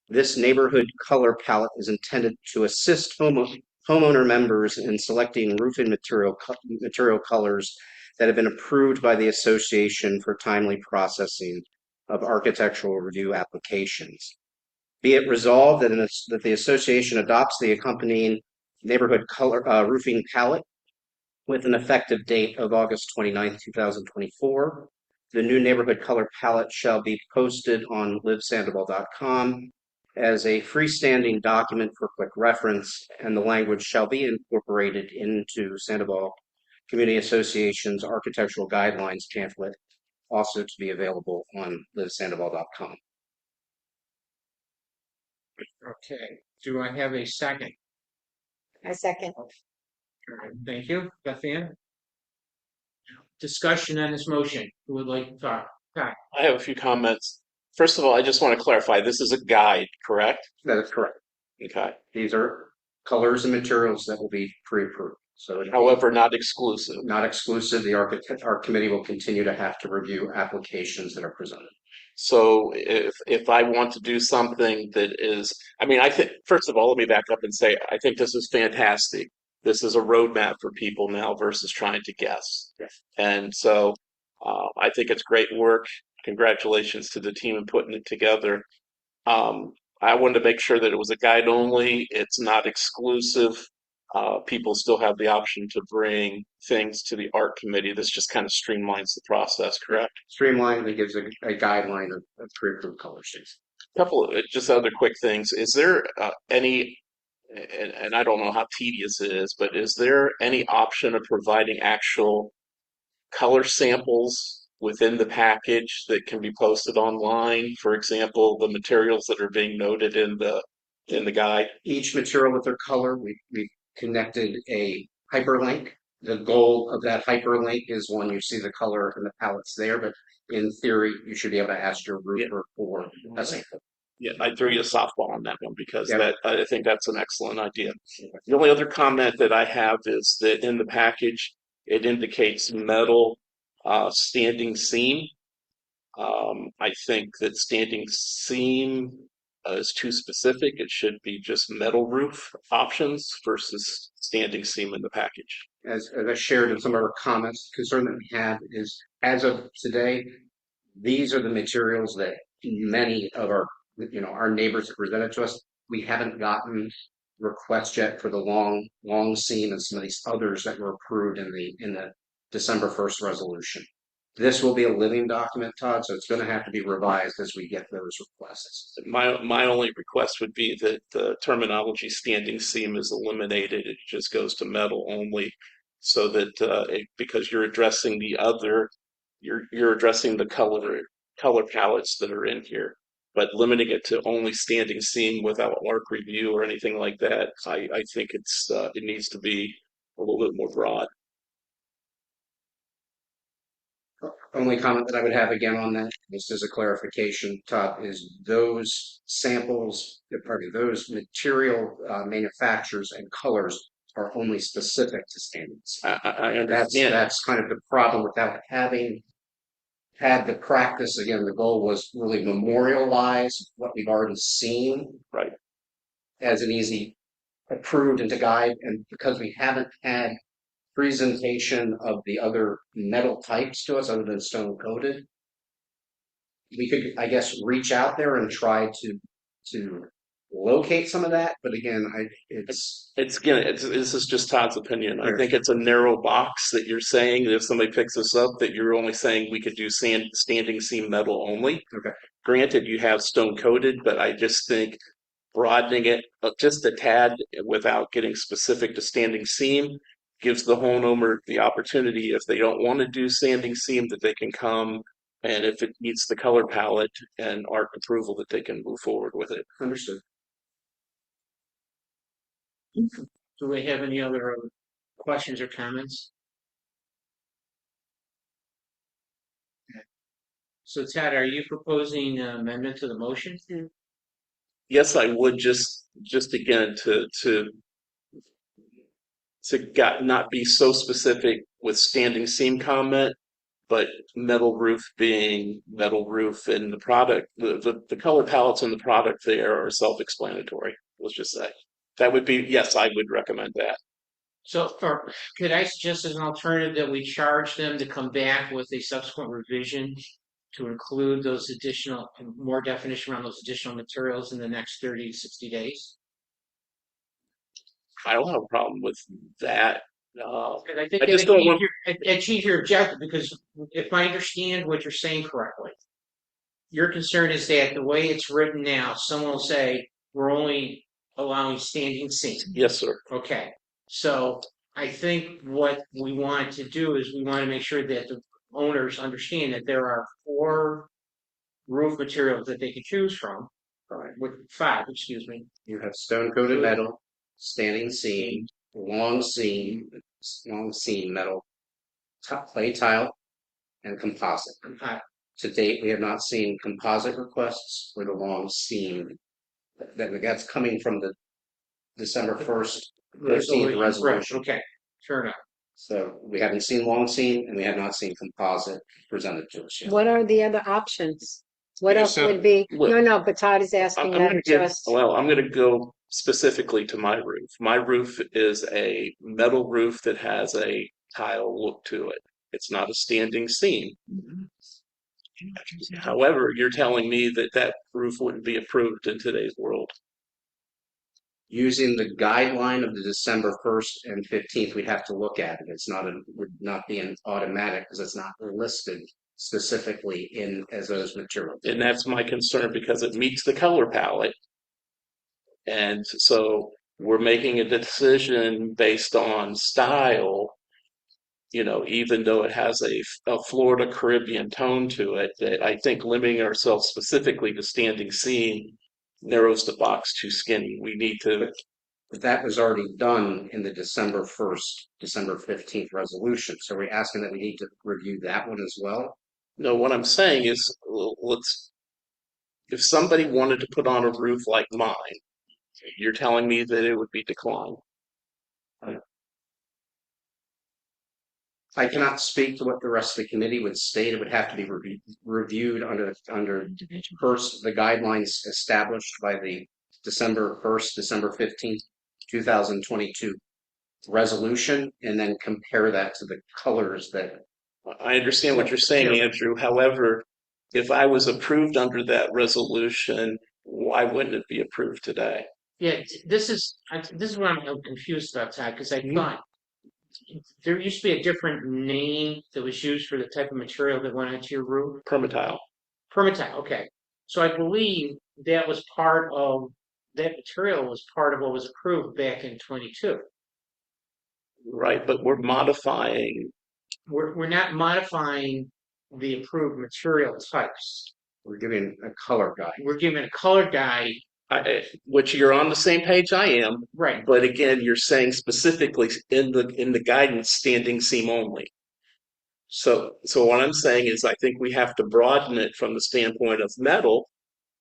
This neighborhood color palette is intended to assist homeowner members in selecting roofing material colors that have been approved by the association for timely processing of architectural review applications. Be it resolved that the association adopts the accompanying neighborhood color roofing palette with an effective date of August 29th, 2024. The new neighborhood color palette shall be posted on livesandoval.com as a freestanding document for quick reference, and the language shall be incorporated into Sandoval Community Association's architectural guidelines pamphlet, also to be available on livesandoval.com. Okay, do I have a second? I second. All right, thank you, Beth Ann. Discussion on this motion. Who would like to talk? Scott? I have a few comments. First of all, I just want to clarify, this is a guide, correct? That is correct. Okay. These are colors and materials that will be pre-approved. So However, not exclusive. not exclusive, our committee will continue to have to review applications that are presented. So if I want to do something that is, I mean, I think, first of all, let me back up and say, I think this is fantastic. This is a roadmap for people now versus trying to guess. Yes. And so I think it's great work. Congratulations to the team in putting it together. I wanted to make sure that it was a guide only. It's not exclusive. People still have the option to bring things to the art committee. This just kind of streamlines the process, correct? Streamlined, that gives a guideline of pre-approved color shades. Couple of just other quick things. Is there any, and I don't know how tedious it is, but is there any option of providing actual color samples within the package that can be posted online? For example, the materials that are being noted in the guide. Each material with their color, we connected a hyperlink. The goal of that hyperlink is when you see the color and the palettes there, but in theory, you should be able to ask your roofer for a sample. Yeah, I threw you a softball on that one because Yeah. that I think that's an excellent idea. The only other comment that I have is that in the package, it indicates metal standing seam. I think that standing seam is too specific. It should be just metal roof options versus standing seam in the package. As I shared in some of our comments, the concern that we have is, as of today, these are the materials that many of our neighbors have presented to us. We haven't gotten requests yet for the long seam and some of these others that were approved in the December 1st resolution. This will be a living document, Todd, so it's going to have to be revised as we get those requests. My only request would be that the terminology standing seam is eliminated. It just goes to metal only, so that because you're addressing you're addressing the color palettes that are in here, but limiting it to only standing seam without arc review or anything like that, I think it needs to be a little bit more broad. Only comment that I would have again on that, just as a clarification, Todd, is those samples, those material manufacturers and colors are only specific to standards. I understand. That's kind of the problem without having had the practice. Again, the goal was really memorialize what we've already seen. Right. As an easy approved and to guide, and because we haven't had presentation of the other metal types to us other than stone coated, we could, I guess, reach out there and try to locate some of that. But again, this is just Todd's opinion. I think it's a narrow box that you're saying that if somebody picks this up, that you're only saying we could do standing seam metal only. Okay. Granted, you have stone coated, but I just think broadening it just a tad without getting specific to standing seam gives the homeowner the opportunity, if they don't want to do standing seam, that they can come, and if it meets the color palette and art approval, that they can move forward with it. Understood. Do we have any other questions or comments? Okay. So Ted, are you proposing an amendment to the motion? Yes, I would just again not be so specific with standing seam comment, but metal roof being metal roof, and the product, the color palettes in the product there are self-explanatory. Let's just say that would be, yes, I would recommend that. So could I suggest as an alternative that we charge them to come back with a subsequent revision to include those additional, more definition around those additional materials in the next 30 to 60 days? I don't have a problem with that. And I think I just don't want- achieve your objective, because if I understand what you're saying correctly, your concern is that the way it's written now, someone will say, we're only allowing standing seam. Yes, sir. Okay, so I think what we want to do is we want to make sure that the owners understand that there are 4 roof materials that they can choose from. With 5, excuse me. You have stone coated metal, standing seam, long seam metal, clay tile, and composite. To date, we have not seen composite requests or the long seam. That's coming from the December 1st, 15th resolution. Okay, fair enough. So we haven't seen long seam and we have not seen composite presented to us yet. What are the other options? What Yeah, else so- would be, Well, no, but Todd is asking I'm that gonna give, just, well, I'm gonna go specifically to my roof. My roof is a metal roof that has a tile look to it. It's not a standing seam. However, you're telling me that that roof wouldn't be approved in today's world. Using the guideline of the December 1st and 15th, we'd have to look at it. Would not be an automatic because it's not listed specifically in as those materials. And that's my concern because it meets the color palette. And so we're making a decision based on style, even though it has a Florida Caribbean tone to it, that I think limiting ourselves specifically to standing seam narrows the box too skinny. We need to, But that was already done in the December 1st, December 15th resolution. So we're asking that we need to review that one as well. no, what I'm saying is, if somebody wanted to put on a roof like mine, you're telling me that it would be declined. I cannot speak to what the rest of the committee would state. It would have to be reviewed under first the guidelines established by the December 1st, December 15th, 2022 resolution, and then compare that to the colors that. I understand what you're saying, Andrew. However, if I was approved under that resolution, why wouldn't it be approved today? Yeah, this is what I'm confused about, Todd, because I thought there used to be a different name that was used for the type of material that went onto your roof. Permatile. Permatile, okay. So I believe that material was part of what was approved back in 22. Right, but we're modifying. We're not modifying the approved material types. We're giving a color guide. We're giving a color guide. Which you're on the same page I am, Right. but again, you're saying specifically in the guidance standing seam only. So what I'm saying is I think we have to broaden it from the standpoint of metal.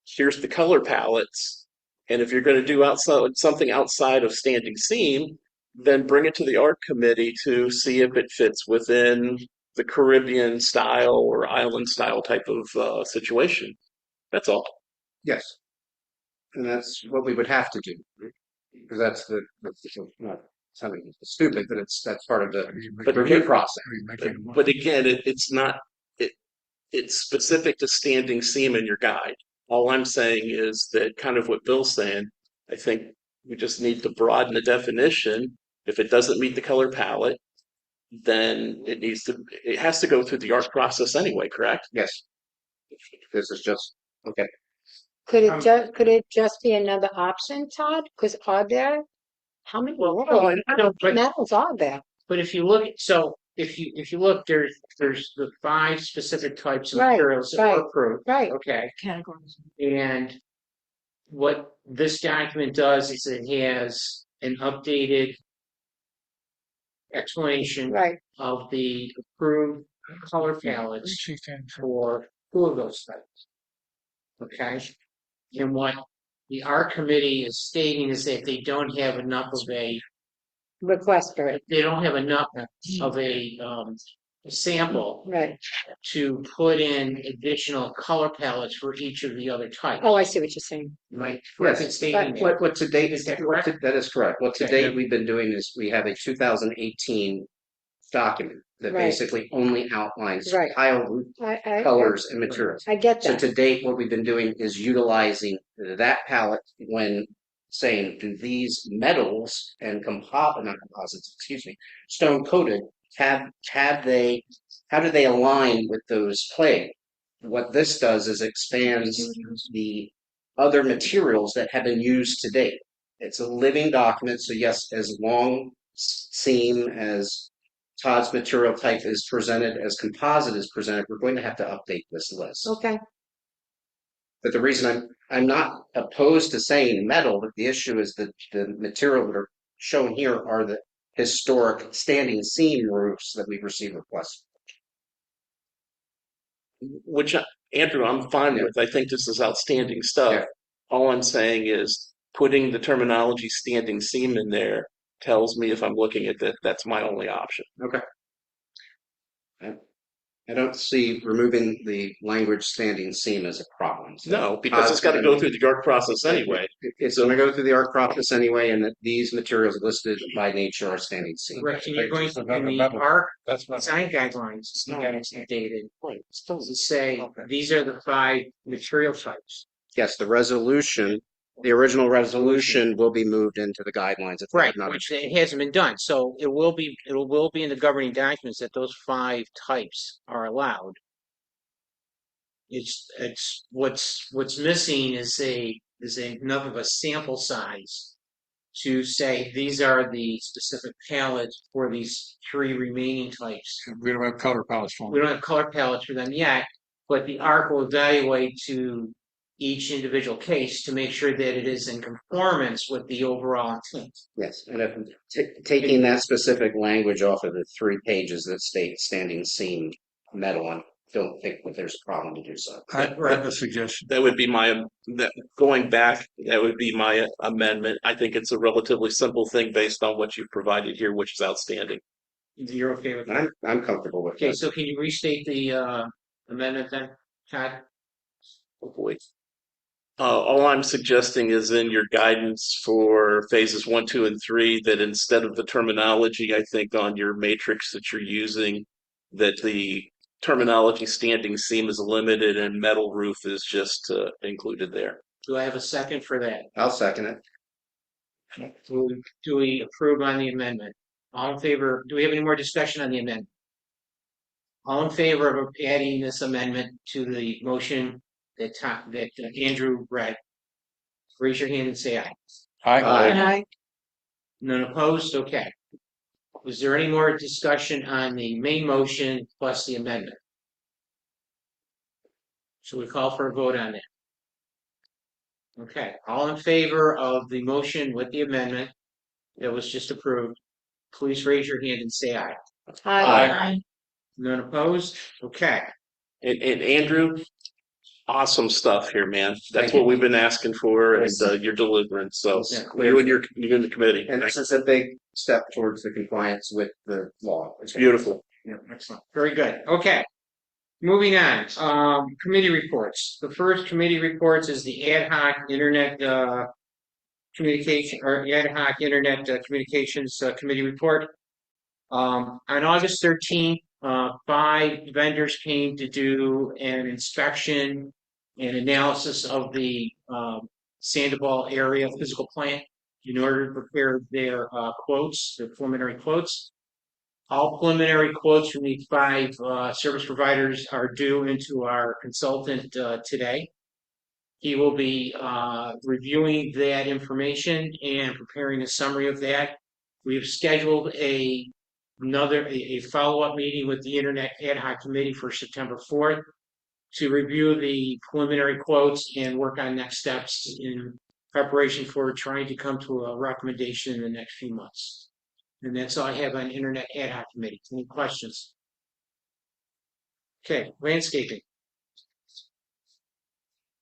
Here's the color palettes, and if you're going to do something outside of standing seam, then bring it to the art committee to see if it fits within the Caribbean style or island style type of situation. That's all. Yes. And that's what we would have to do. Because that's not something stupid, but that's part of the review process. But again, it's specific to standing seam in your guide. All I'm saying is that kind of what Bill's saying, I think we just need to broaden the definition. If it doesn't meet the color palette, then it has to go through the art process anyway, correct? Yes. This is just, okay. could it just be another option, Todd? Because are there, how many metals are there? But if you look, if you look, there's the 5 specific types of materials that were approved. Right. Okay. Categories. And what this document does is it has an updated explanation Right. of the approved color palettes for 2 of those types. Okay. And what the art committee is stating is that they don't have enough of a Request for it. they don't have enough of a sample Right. to put in additional color palettes for each of the other types. Oh, I see what you're saying. Right. Yes. Stating that. What to date Is that correct? that is correct. What to Okay. date we've been doing is we have a 2018 document that Right. basically only outlines Right. tile I colors and materials. I get So that. to date, what we've been doing is utilizing that palette when saying, do these metals and not composites, excuse me, stone coated, how do they align with those clay? What this does is expands the other materials that have been used to date. It's a living document, so yes, as long seam as Todd's material type is presented, as composite is presented, we're going to have to update this list. Okay. But the reason I'm not opposed to saying metal, but the issue is that the material that are shown here are the historic standing seam roofs that we've received requests. Which, Andrew, I'm fine Yeah. with. I think this is outstanding stuff. Yeah. All I'm saying is putting the terminology standing seam in there tells me if I'm looking at that, that's my only option. Okay. I don't see removing the language standing seam as a problem. So No, because it's got to go through the art process anyway. It's going to go through the art process anyway, and that these materials listed by nature are standing seam. Correct, and you're going to, in the Metal. ARC That's not. design guidelines, it's not dated, Right. does it say, Okay. these are the 5 material types? Yes, the resolution, the original resolution will be moved into the guidelines. If they Right, have not- which it hasn't been done, so it will be in the governing documents that those 5 types are allowed. It's what's missing is enough of a sample size to say these are the specific palettes for these 3 remaining types. We don't have color palettes for We them. don't have color palettes for them yet, but the ARC will evaluate to each individual case to make sure that it is in conformance with the overall intent. Yes, and if taking that specific language off of the 3 pages that state standing seam metal, I don't think that there's a problem to do so. I have a suggestion. That would be going back, that would be my amendment. I think it's a relatively simple thing based on what you've provided here, which is outstanding. You're okay with that? I'm comfortable with Okay, that. so can you restate the amendment then, Todd? Hopefully. All I'm suggesting is in your guidance for phases 1, 2, and 3, that instead of the terminology, I think on your matrix that you're using, that the terminology standing seam is limited and metal roof is just included there. Do I have a second for that? I'll second it. Do we approve on the amendment? All in favor, do we have any more discussion on the amendment? All in favor of adding this amendment to the motion that Andrew read? Raise your hand and say aye. Aye. None opposed? Okay. Was there any more discussion on the main motion plus the amendment? Should we call for a vote on that? Okay, all in favor of the motion with the amendment that was just approved, please raise your hand and say aye. Aye. None opposed? Okay. And Andrew, awesome stuff here, man. That's Thank what you. we've been asking for, and you're delivering. So Yeah, you and you and the committee. And this is a big step towards the compliance with the law. It's beautiful. Yeah, excellent. Very good. Okay. Moving on, committee reports. The first committee reports is the ad hoc internet communication or ad hoc internet communications committee report. On August 13th, 5 vendors came to do an inspection and analysis of the Sandoval area physical plant in order to prepare their quotes, their preliminary quotes. All preliminary quotes from these 5 service providers are due into our consultant today. He will be reviewing that information and preparing a summary of that. We have scheduled a follow-up meeting with the Internet Ad Hoc Committee for September 4th to review the preliminary quotes and work on next steps in preparation for trying to come to a recommendation in the next few months. And that's all I have on Internet Ad Hoc Committee. Any questions? Okay, landscaping.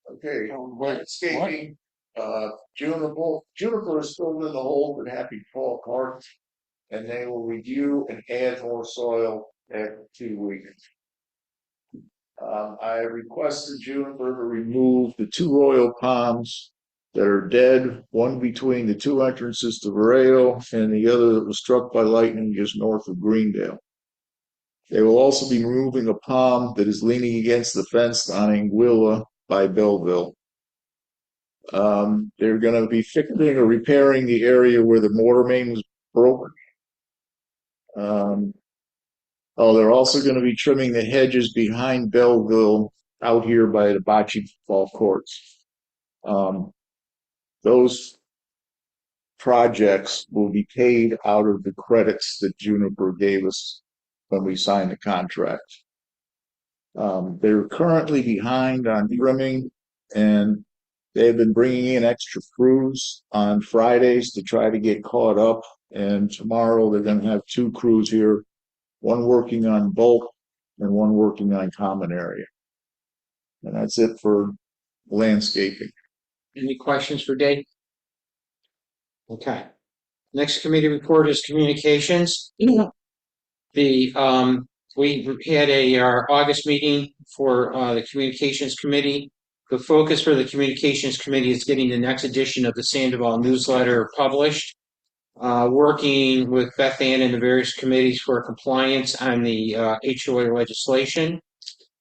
Okay, landscaping, Juniper is filled in the hole that Happy Fall Park. And they will review and add more soil after 2 weeks. I requested Juniper to remove the 2 royal palms that are dead, one between the 2 entrances to Vareo and the other that was struck by lightning just north of Greendale. They will also be removing a palm that is leaning against the fence on Anguilla by Belleville. They're gonna be fixing or repairing the area where the mortar main was broken. They're also gonna be trimming the hedges behind Belleville out here by the bocce ball courts. Those projects will be paid out of the credits that Juniper gave us when we signed the contract. They're currently behind on trimming, and they've been bringing in extra crews on Fridays to try to get caught up. And tomorrow they're going to have 2 crews here, one working on bulk and one working on common area. And that's it for landscaping. Any questions for Dave? Okay. Next committee report is communications. We had our August meeting for the communications committee. The focus for the communications committee is getting the next edition of the Sandoval newsletter published. Working with Beth Ann and the various committees for compliance on the HOA legislation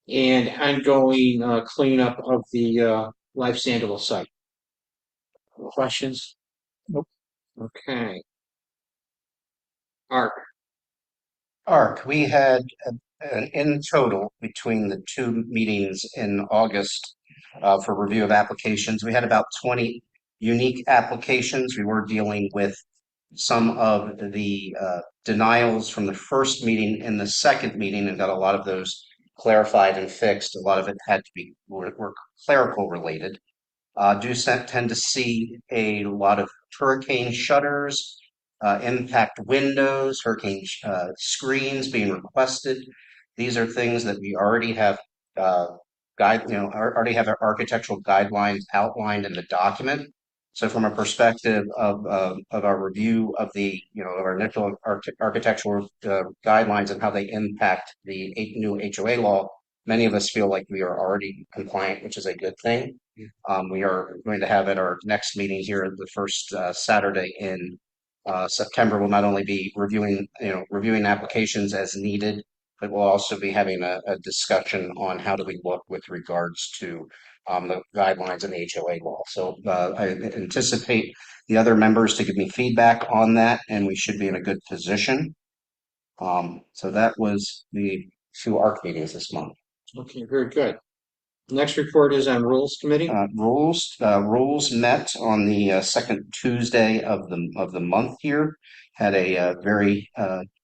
and ongoing cleanup of the Life Sandoval site. Questions? Nope. Okay. Art. Arc, we had in total between the 2 meetings in August for review of applications, we had about 20 unique applications. We were dealing with some of the denials from the first meeting and the second meeting and got a lot of those clarified and fixed. A lot of it had to be were clerical related. Tend to see a lot of hurricane shutters, impact windows, hurricane screens being requested. These are things that we already have already have our architectural guidelines outlined in the document. So from a perspective of our review of the of our initial architectural guidelines and how they impact the new HOA law, many of us feel like we are already compliant, which is a good thing. We are going to have at our next meeting here, the first Saturday in September, we'll not only be reviewing applications as needed, but we'll also be having a discussion on how do we look with regards to the guidelines in the HOA law. So I anticipate the other members to give me feedback on that, and we should be in a good position. So that was the 2 ARC meetings this month. Okay, very good. Next report is on rules committee. Rules met on the second Tuesday of the month here. Had a very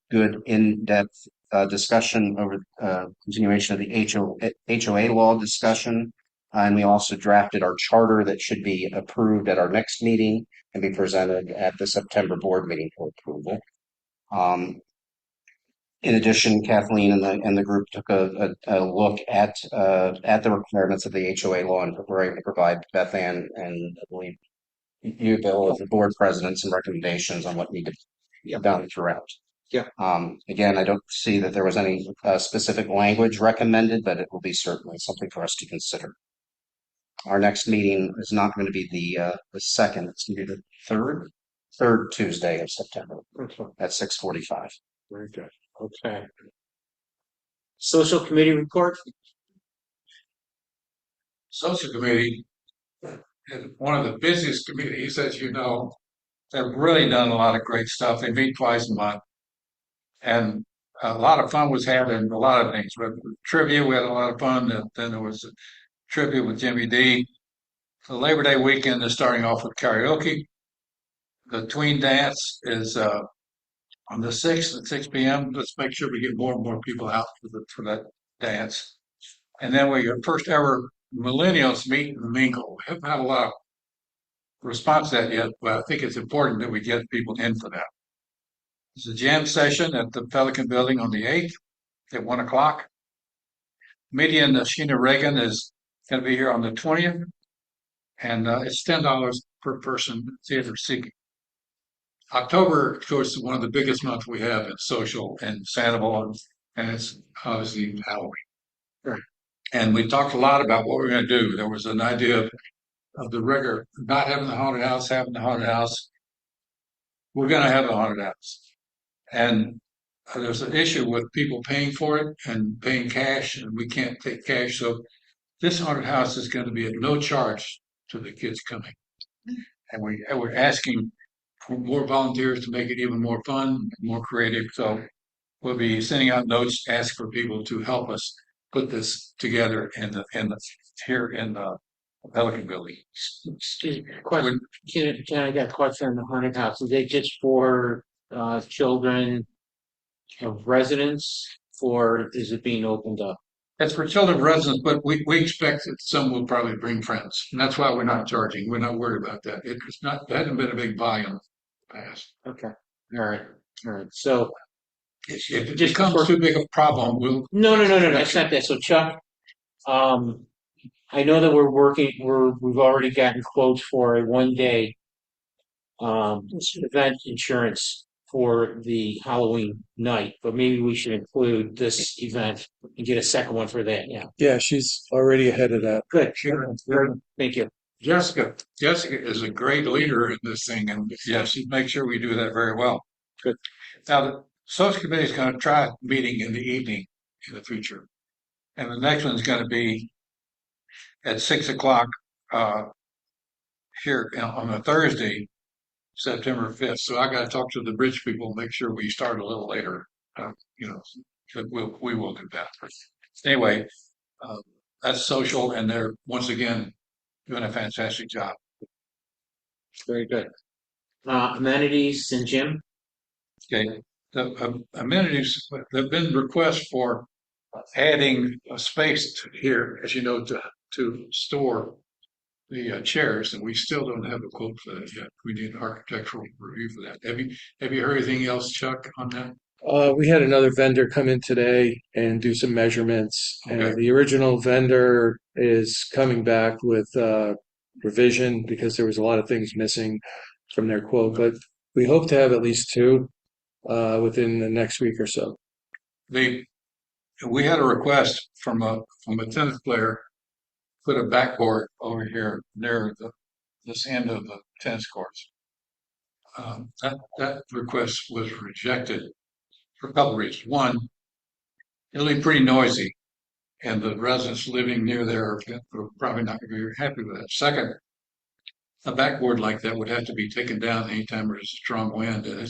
good in-depth discussion over continuation of the HOA law discussion, and we also drafted our charter that should be approved at our next meeting and be presented at the September board meeting for approval. In addition, Kathleen and the group took a look at the requirements of the HOA law and were able to provide Beth Ann and I believe you, Bill, as the board president, some recommendations on what needed to be done throughout. Yeah. Again, I don't see that there was any specific language recommended, but it will be certainly something for us to consider. Our next meeting is not going to be the second; it's going to be the third Tuesday of September at 6:45. Very good. Okay. Social committee report. Social committee is one of the busiest committees, as you know. They've really done a lot of great stuff. They meet twice a month. And a lot of fun was had in a lot of things. With trivia, we had a lot of fun. Then there was a trivia with Jimmy D. The Labor Day weekend is starting off with karaoke. The tween dance is on the 6th at 6 p.m. Let's make sure we get more and more people out for that dance. And then we got first ever millennials meet and mingle. We haven't had a lot of response to that yet, but I think it's important that we get people in for that. There's a jam session at the Pelican Building on the 8th at 1 o'clock. Median Sheena Reagan is going to be here on the 20th, and it's $10 per person, theater seeking. October, of course, is one of the biggest months we have in social in Sandoval, and it's obviously Halloween. Right. And we talked a lot about what we're going to do. There was an idea of the rigor, not having the haunted house, having the haunted house. We're going to have a haunted house. And there's an issue with people paying for it and paying cash, and we can't take cash. So this haunted house is going to be at no charge to the kids coming. And we're asking for more volunteers to make it even more fun, more creative. So we'll be sending out notes, ask for people to help us put this together here in the Pelican Building. Excuse me, question. Can I get a question on the haunted house? Is it just for children of residents, or is it being opened up? That's for children residents, but we expect that some will probably bring friends. And that's why we're not charging. We're not worried about that. It's not, there hasn't been a big volume past. Okay. All right. All right. So If it Just becomes for- too big a problem, we'll, no. That's not that. So Chuck, I know that we've already gotten quotes for a 1-day event insurance for the Halloween night, but maybe we should include this event and get a second one for that. Yeah. Yeah, she's already ahead of that. Good. Sure. Thank you. Jessica is a great leader in this thing, and yeah, she makes sure we do that very well. Good. Now, the social committee is going to try meeting in the evening in the future, and the next one's going to be at 6 o'clock here on a Thursday, September 5th. So I got to talk to the bridge people, make sure we start a little later. But we will do that. Anyway, that's social, and they're once again doing a fantastic job. Very good. Amenities and gym. Okay, the amenities, there've been requests for adding a space here, as you know, to store the chairs, and we still don't have a quote for that yet. We need an architectural review for that. Have you heard anything else, Chuck, on that? We had another vendor come in today and do some measurements. Okay. The original vendor is coming back with revision because there was a lot of things missing from their quote, but we hope to have at least two within the next week or so. We had a request from a tennis player, put a backboard over here near this end of the tennis courts. That request was rejected for a couple of reasons. One, it'll be pretty noisy, and the residents living near there are probably not going to be very happy with that. Second, a backboard like that would have to be taken down anytime there's a strong wind. And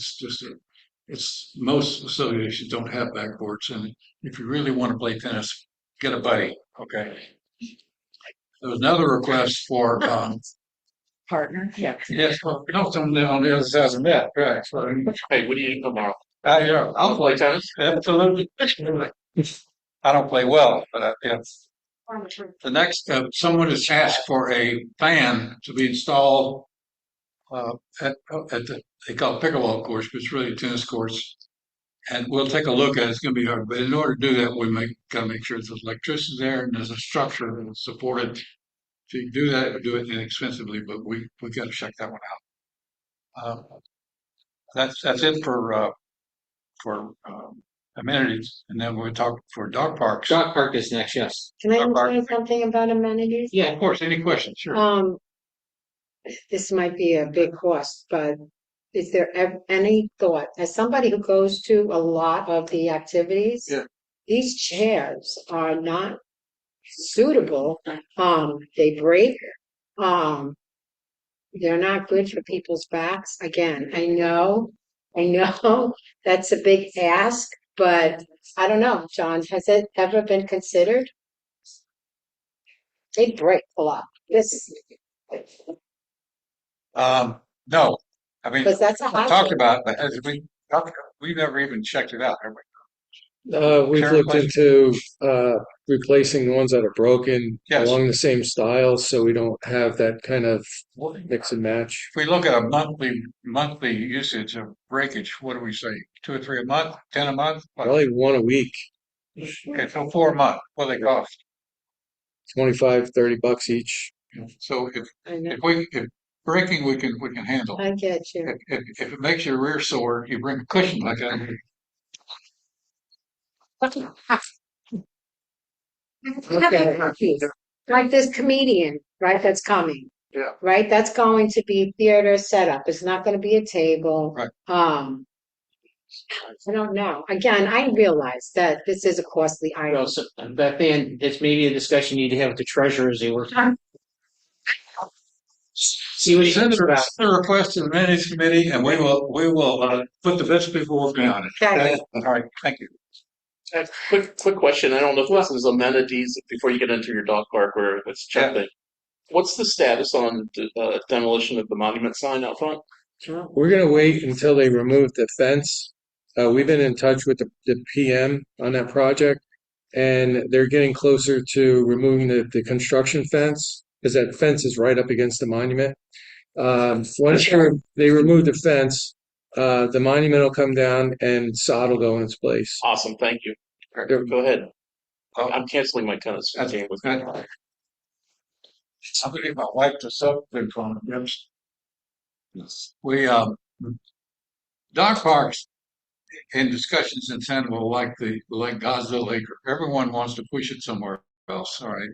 most associations don't have backboards, and if you really want to play tennis, get a buddy. Okay. There was another request for Partner, yeah. yes, well, no, someone on the other side of the net, right? So, Hey, what do you do tomorrow? yeah, I'll play tennis. Absolutely. I don't play well, but yeah. The next, someone has asked for a fan to be installed at they call it pickleball course, but it's really tennis courts. And we'll take a look at it. It's going to be hard, but in order to do that, got to make sure there's electricity there and there's a structure that's supported. To do that, we do it inexpensively, but we got to check that one out. That's it for amenities, and then we'll talk for dog parks. Dog park is next. Yes. Can I Dog park. say something about amenities? Yeah. Of course, any questions? Sure. This might be a big cost, but is there any thought, as somebody who goes to a lot of the activities? Yeah. These chairs are not suitable. They break. They're not good for people's backs. Again, I know that's a big ask, but I don't know, John, has it ever been considered? They break a lot. No, I mean, Because that's a I high. talked about it, but as we never even checked it out, have we? We've Sharon, looked question? into replacing the ones that are broken Yes. along the same style, so we don't have that kind of mix and match. If we look at a monthly usage of breakage, what do we say? 2 or 3 a month, 10 a month? What? Probably one a week, Okay, so 4 a month. What do they cost? 25, $30 each. So I know. if breaking we can handle. I get you. If it makes your rear sore, you bring a cushion like that. Like this comedian, right, that's coming. Yeah. Right, that's going to be theater setup. It's not gonna be a table. Right. I don't know. Again, I realize that this is a costly item. Well, so Beth Ann, it's maybe a discussion you need to have with the treasurer as they work. See what you Send can about. a request to the management committee and we will put the best people working on it. Okay. All right, thank you. Quick question. I don't know if this is amenities before you get into your dog park or let's check that. What's the status on demolition of the monument sign out front? We're gonna wait until they remove the fence. We've been in touch with the PM on that project, and they're getting closer to removing the construction fence, because that fence is right up against the monument. Once they remove the fence, the monument will come down and sod will go in its place. Awesome. Thank you. Go ahead. I'm canceling my tennis game with Good. Somebody, my wife, just up there from we dog parks in discussions in Sandoval like Godzilla Acre. Everyone wants to push it somewhere else. All right.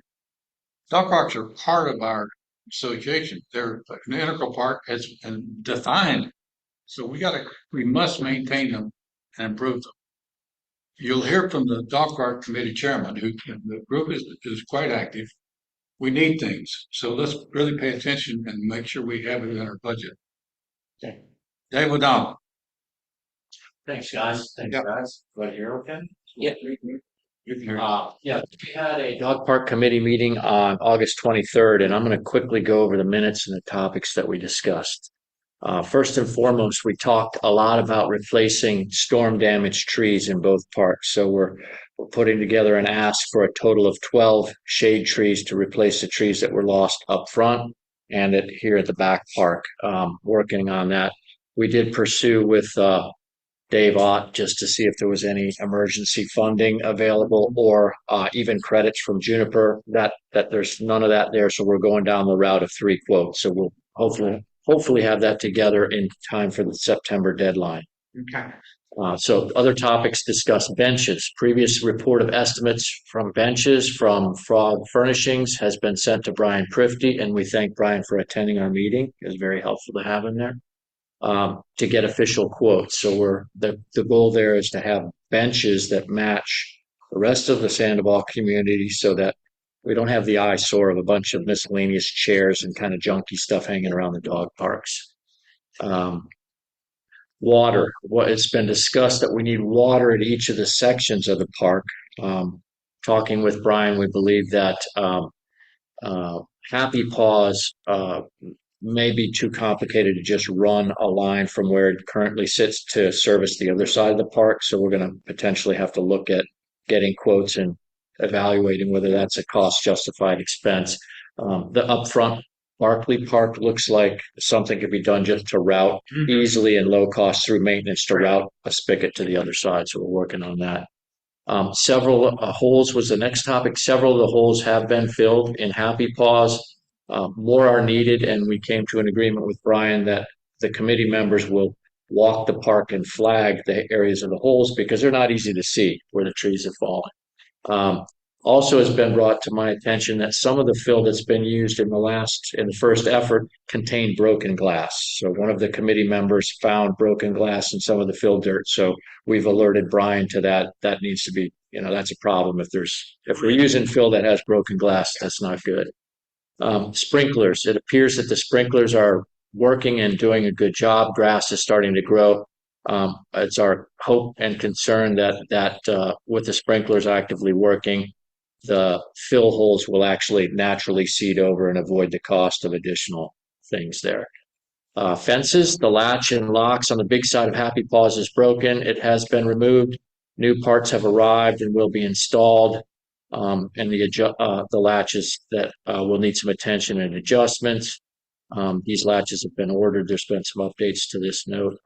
Dog parks are part of our association. They're an integral part has been defined. So we must maintain them and improve them. You'll hear from the dog park committee chairman, who the group is quite active. We need things. So let's really pay attention and make sure we have it in our budget. Okay. Dave O'Donnell. Thanks, guys. Yep. Guys. Right here, okay? Yeah. You can hear. Yeah, we had a dog park committee meeting on August 23rd, and I'm going to quickly go over the minutes and the topics that we discussed. First and foremost, we talked a lot about replacing storm damaged trees in both parks. So we're putting together an ask for a total of 12 shade trees to replace the trees that were lost up front and here at the back park. Working on that. We did pursue with Dave Ott just to see if there was any emergency funding available or even credits from Juniper. That there's none of that there, so we're going down the route of 3 quotes. So we'll hopefully have that together in time for the September deadline. Okay. So other topics discussed: benches. Previous report of estimates from benches from Frog Furnishings has been sent to Brian Prifty, and we thank Brian for attending our meeting. It was very helpful to have him there. To get official quotes. So the goal there is to have benches that match the rest of the Sandoval community so that we don't have the eyesore of a bunch of miscellaneous chairs and kind of junky stuff hanging around the dog parks. Water. It's been discussed that we need water at each of the sections of the park. Talking with Brian, we believe that Happy Paws may be too complicated to just run a line from where it currently sits to service the other side of the park. So we're going to potentially have to look at getting quotes and evaluating whether that's a cost justified expense. The upfront Barclay Park looks like something could be done just to route easily and low cost through maintenance to route a spigot to the other side. So we're working on that. Several holes was the next topic. Several of the holes have been filled in Happy Paws. More are needed, and we came to an agreement with Brian that the committee members will walk the park and flag the areas of the holes because they're not easy to see where the trees have fallen. Also has been brought to my attention that some of the fill that's been used in the first effort contained broken glass. So one of the committee members found broken glass in some of the fill dirt. So we've alerted Brian to that. That needs to be, that's a problem. If we're using fill that has broken glass, that's not good. Sprinklers. It appears that the sprinklers are working and doing a good job. Grass is starting to grow. It's our hope and concern that with the sprinklers actively working, the fill holes will actually naturally seed over and avoid the cost of additional things there. Fences, the latch and locks on the big side of Happy Paws is broken. It has been removed. New parts have arrived and will be installed. And the latches that will need some attention and adjustments. These latches have been ordered. There's been some updates to this note.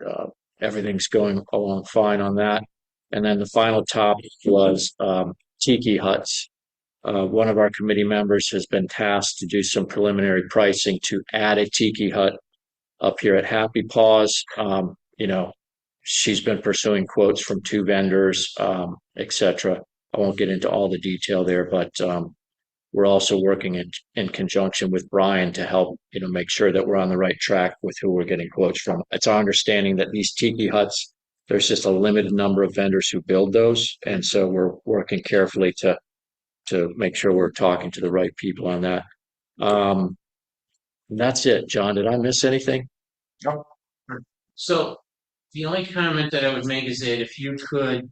Everything's going along fine on that. And then the final topic was tiki huts. One of our committee members has been tasked to do some preliminary pricing to add a tiki hut up here at Happy Paws. She's been pursuing quotes from 2 vendors, etc. I won't get into all the detail there, but we're also working in conjunction with Brian to help, make sure that we're on the right track with who we're getting quotes from. It's our understanding that these tiki huts, there's just a limited number of vendors who build those. And so we're working carefully to make sure we're talking to the right people on that. That's it, John. Did I miss anything? So the only comment that I would make is that if you could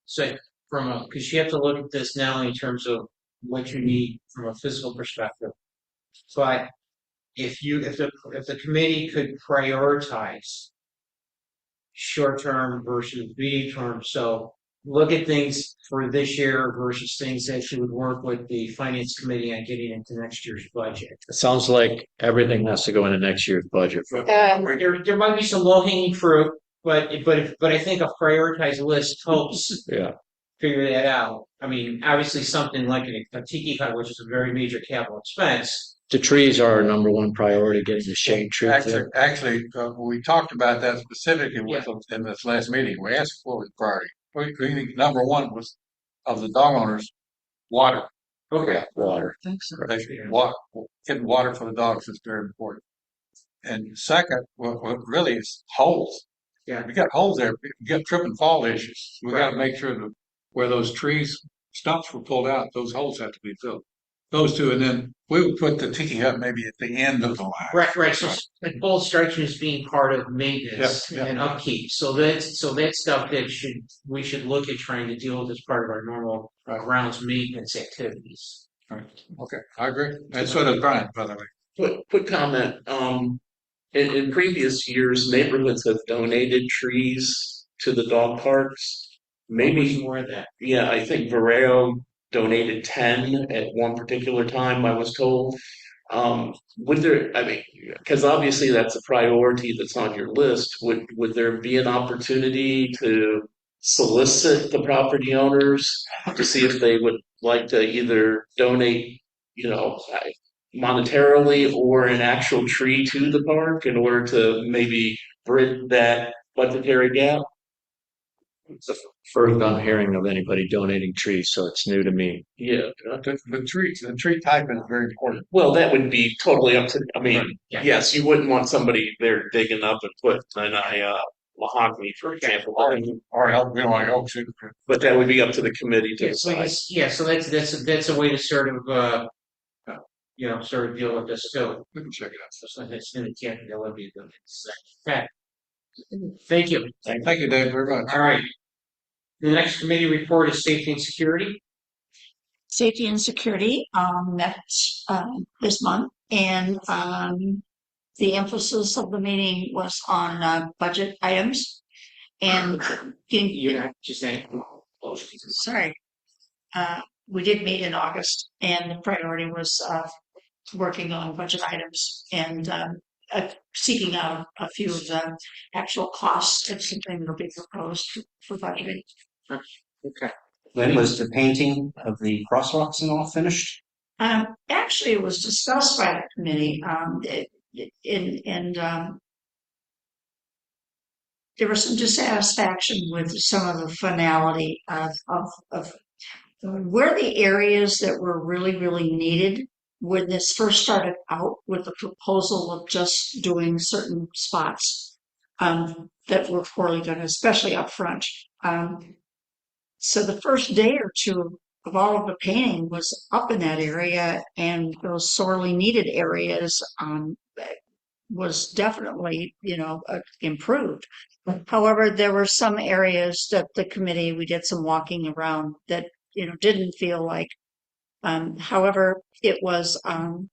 say because you have to look at this now in terms of what you need from a physical perspective. But if the committee could prioritize short term versus medium term, so look at things for this year versus things that you would work with the finance committee on getting into next year's budget. It sounds like everything has to go into next year's budget. There might be some low hanging fruit, but I think a prioritized list helps Yeah. figure that out. I mean, obviously something like a tiki hut, which is a very major capital expense. The trees are our number one priority, getting the shade tree. Actually, we talked about that specifically with them in this last meeting. We asked what was priority. We number one was of the dog owners, water. Okay. Water. Getting water for the dogs is very important. And second, what really is holes. Yeah. We got holes there. We got trip and fall issues. We got to make sure that where those trees stumps were pulled out, those holes have to be filled. Those two, and then we would put the tiki hut maybe at the end of the line. Right. So like pole stretching is being part of maintenance Yeah. and upkeep. So that's stuff that we should look at trying to deal with as part of our normal grounds maintenance activities. Right. Okay, I agree. And so does Brian, by the way. Quick comment. In previous years, neighborhoods have donated trees to the dog parks. Maybe more of that. Yeah, I think Vareo donated 10 at one particular time, I was told. Would there, I mean, because obviously that's a priority that's on your list. Would there be an opportunity to solicit the property owners to see if they would like to either donate, monetarily or an actual tree to the park in order to maybe bridge that budgetary gap? It's the first I'm hearing of anybody donating trees, so it's new to me. Yeah. The tree type is very important. Well, that would be totally up to, I mean, Right. Yeah. yes, you wouldn't want somebody there digging up and put mahogany, for example. Or help, we don't want oak tree. But that would be up to the committee to Yeah, so decide. so that's a way to sort of sort of deal with this too. We can check it out. So it's in the cabinet, that would be a good. Okay. Thank you. Thank you, Dave, very much. All right. The next committee report is safety and security. Safety and Security met this month, and the emphasis of the meeting was on budget items and You're not just saying. sorry, we did meet in August, and the priority was working on budget items and seeking out a few of the actual costs of something that will be proposed for budgeting. Okay. When was the painting of the crosswalks and all finished? Actually, it was discussed by the committee, there was some dissatisfaction with some of the finality of where the areas that were really, really needed when this first started out with the proposal of just doing certain spots that were poorly done, especially up front. So the first day or two of all of the painting was up in that area, and those sorely needed areas was definitely, improved. However, there were some areas that the committee, we did some walking around that, didn't feel like, however, it was how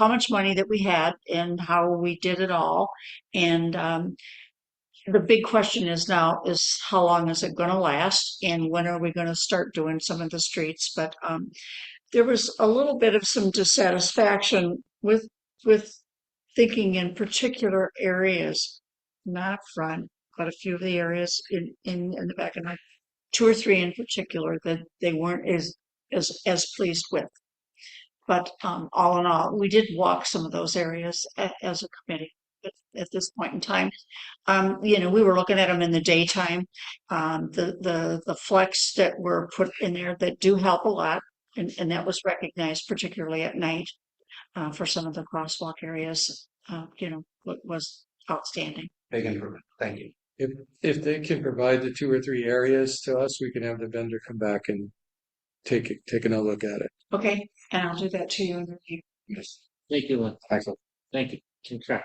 much money that we had and how we did it all. And, the big question is now is how long is it going to last, and when are we going to start doing some of the streets? But there was a little bit of some dissatisfaction with thinking in particular areas, not up front, but a few of the areas in the back, and 2 or 3 in particular that they weren't as pleased with. But all in all, we did walk some of those areas as a committee. At this point in time, we were looking at them in the daytime. The flex that were put in there that do help a lot, and that was recognized particularly at night for some of the crosswalk areas. Was outstanding. Big improvement. Thank you. If they can provide the 2 or 3 areas to us, we can have the vendor come back and take another look at it. Okay, and I'll do that to you in review. Yes. Thank you, Lynn. Excellent. Thank you. Okay.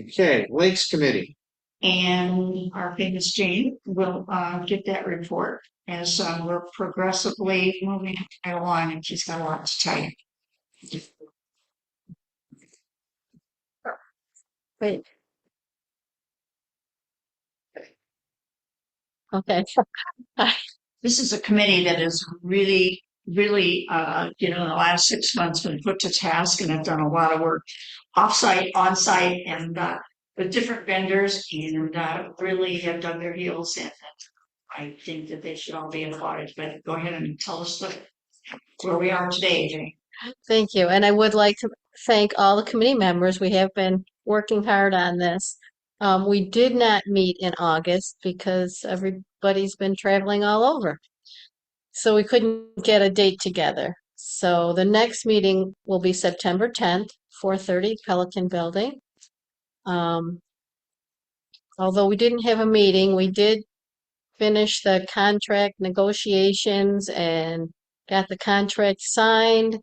Okay, Lakes Committee. And our famous Jane will get that report as we're progressively moving right along, and she's got a lot to tell you. Wait. Okay. This is a committee that is really, really, in the last 6 months been put to task and have done a lot of work offsite, onsite, and with different vendors, and really have dug their heels in. I think that they should all be applauded, but go ahead and tell us where we are today, Jane. Thank you. And I would like to thank all the committee members. We have been working hard on this. We did not meet in August because everybody's been traveling all over. So we couldn't get a date together. So the next meeting will be September 10th, 4:30 Pelican Building. Although we didn't have a meeting, we did finish the contract negotiations and got the contract signed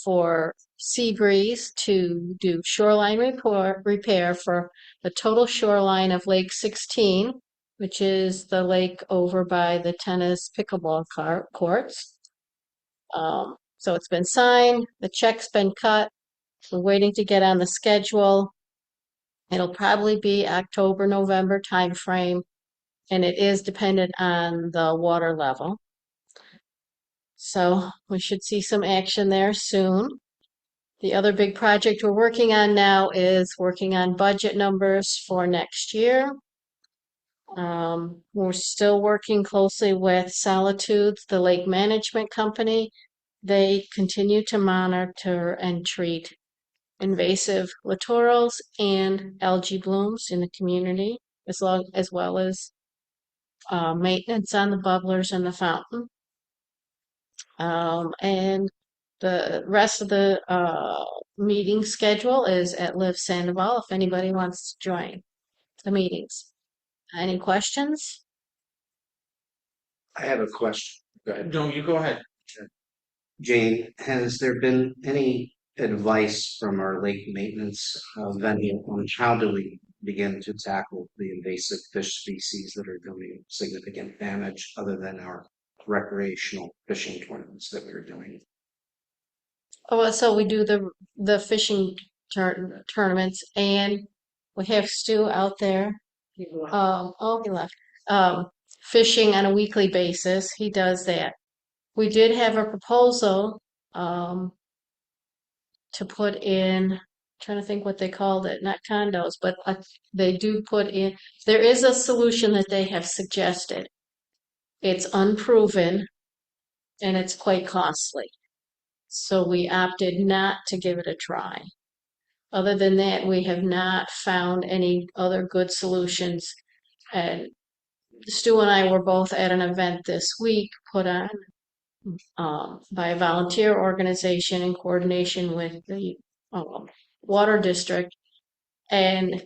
for Seabreeze to do shoreline repair for the total shoreline of Lake 16, which is the lake over by the tennis pickleball courts. So it's been signed, the check's been cut, we're waiting to get on the schedule. It'll probably be October, November timeframe, and it is dependent on the water level. So we should see some action there soon. The other big project we're working on now is working on budget numbers for next year. We're still working closely with Solitudes, the lake management company. They continue to monitor and treat invasive littorals and algae blooms in the community, as well as maintenance on the bubblers and the fountain. And the rest of the meeting schedule is at Live Sandoval if anybody wants to join the meetings. Any questions? I have a question. Go ahead. No, you go ahead. Jane, has there been any advice from our lake maintenance vendor on how do we begin to tackle the invasive fish species that are doing significant damage other than our recreational fishing tournaments that we're doing? Oh, so we do the fishing tournaments, and we have Stu out there. He left. Fishing on a weekly basis. He does that. We did have a proposal to put in, trying to think what they called it, not condos, but they do put in, there is a solution that they have suggested. It's unproven and it's quite costly. So we opted not to give it a try. Other than that, we have not found any other good solutions. And Stu and I were both at an event this week put on by a volunteer organization in coordination with the water district. And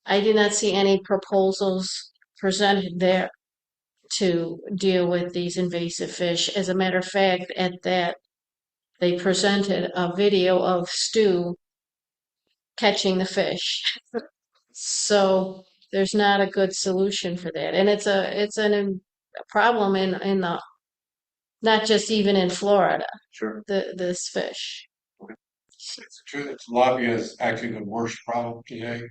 I did not see any proposals presented there to deal with these invasive fish. As a matter of fact, at that, they presented a video of Stu catching the fish. So there's not a good solution for that. And it's a problem in the, not just even in Florida, Sure. this fish. It's true that tilapia is actually the worst problem today.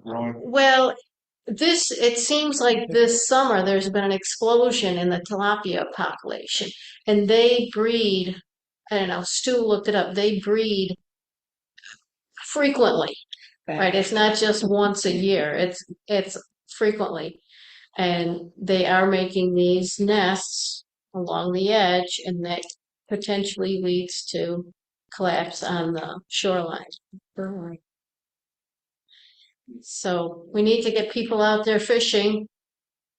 Growing. Well, it seems like this summer there's been an explosion in the tilapia population, and they breed, I don't know, Stu looked it up, they breed frequently, right? It's not just once a year, it's frequently. And they are making these nests along the edge, and that potentially leads to collapse on the shoreline. So we need to get people out there fishing.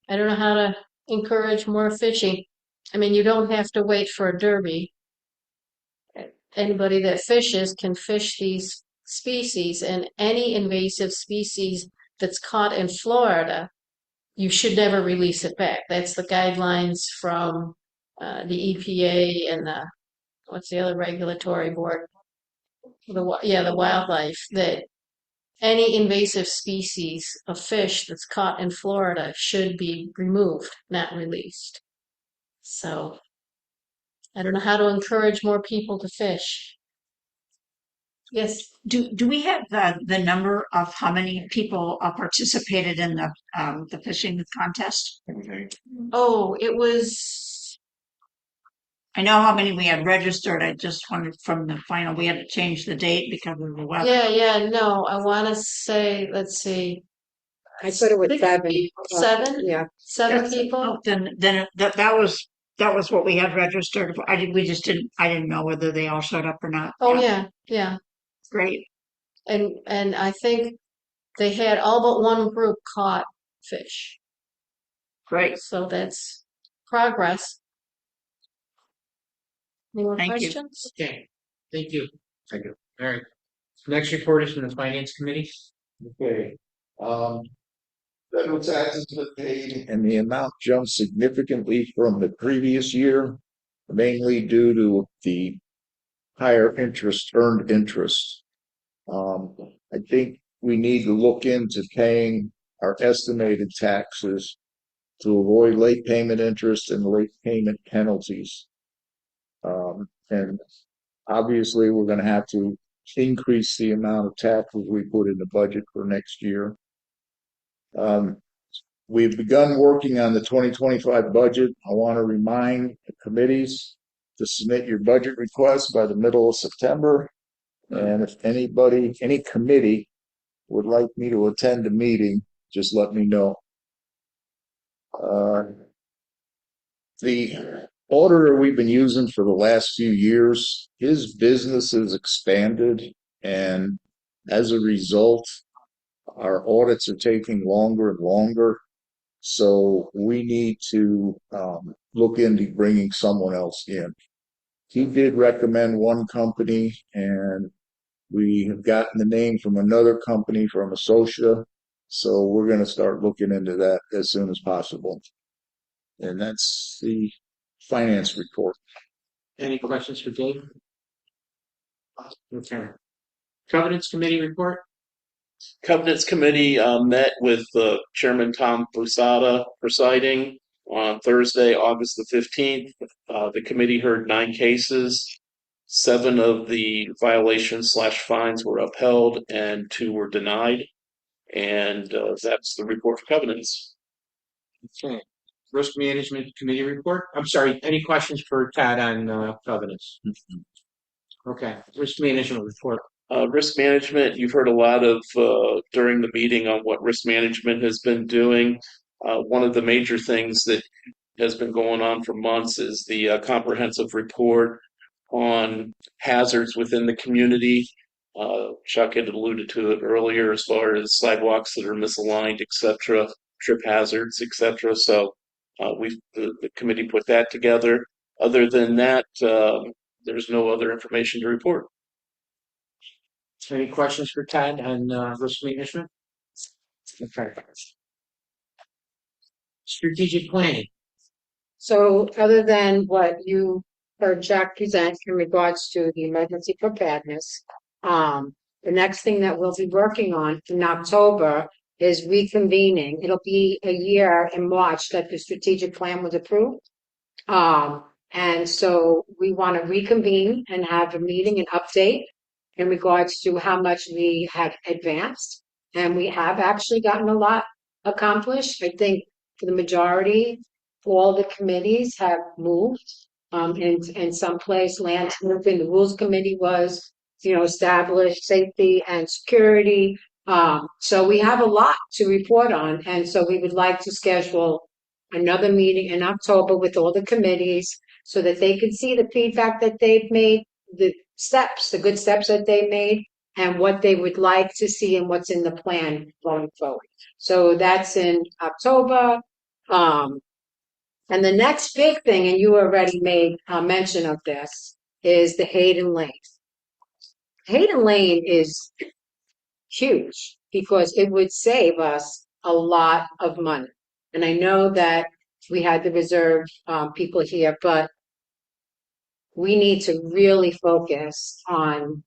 I don't know how to encourage more fishing. I mean, you don't have to wait for a derby. Anybody that fishes can fish these species, and any invasive species that's caught in Florida, you should never release it back. That's the guidelines from the EPA and the what's the other regulatory board? The wildlife, that any invasive species of fish that's caught in Florida should be removed, not released. So I don't know how to encourage more people to fish. Yes. Do we have the number of how many people participated in the fishing contest? Oh, it was, I know how many we had registered. I just wondered from the final, we had to change the date because of the weather. no, I want to say, let's see. I thought it was 7. Seven? Yeah. Seven Yes. people? Oh, then that was what we had registered. I didn't know whether they all showed up or not. Oh, yeah. Great. And I think they had all but one group caught fish. Great. So that's progress. Any more Thank you. questions? Okay, thank you. Thank you. All right. Next report is from the Finance Committee. Okay. Federal taxes have been paid and the amount jumped significantly from the previous year, mainly due to the higher earned interest. I think we need to look into paying our estimated taxes to avoid late payment interest and late payment penalties. And obviously, we're going to have to increase the amount of taxes we put in the budget for next year. We've begun working on the 2025 budget. I want to remind the committees to submit your budget requests by the middle of September. And if any committee would like me to attend a meeting, just let me know. The auditor we've been using for the last few years, his business has expanded, and as a result, our audits are taking longer and longer. So we need to look into bringing someone else in. He did recommend one company, and we have gotten the name from another company from Associa. So we're going to start looking into that as soon as possible. And that's the finance report. Any questions for Dave? Okay. Covenants Committee report. Covenants Committee met with Chairman Tom Fusada presiding on Thursday, August the 15th. The committee heard 9 cases. 7 of the violations/fines were upheld and 2 were denied. And that's the report for covenants. Okay. Risk Management Committee report. I'm sorry, any questions for Todd on covenants? Okay. Risk Management report. Risk management, you've heard a lot of during the meeting on what risk management has been doing. One of the major things that has been going on for months is the comprehensive report on hazards within the community. Chuck had alluded to it earlier as far as sidewalks that are misaligned, etc., trip hazards, etc. So the committee put that together. Other than that, there's no other information to report. Any questions for Todd on risk management? Okay. Strategic planning. So other than what you heard Jack present in regards to the emergency preparedness, the next thing that we'll be working on in October is reconvening. It'll be a year in March that the strategic plan was approved. And so we want to reconvene and have a meeting and update in regards to how much we have advanced. And we have actually gotten a lot accomplished. I think for the majority, all the committees have moved. In some place, Lance moved in, the Rules Committee was, established, safety and security. So we have a lot to report on. And so we would like to schedule another meeting in October with all the committees so that they can see the feedback that they've made, the good steps that they made, and what they would like to see and what's in the plan going forward. So that's in October. And the next big thing, and you already made mention of this, is the Hayden Lane. Hayden Lane is huge because it would save us a lot of money. And I know that we had the reserve people here, but we need to really focus on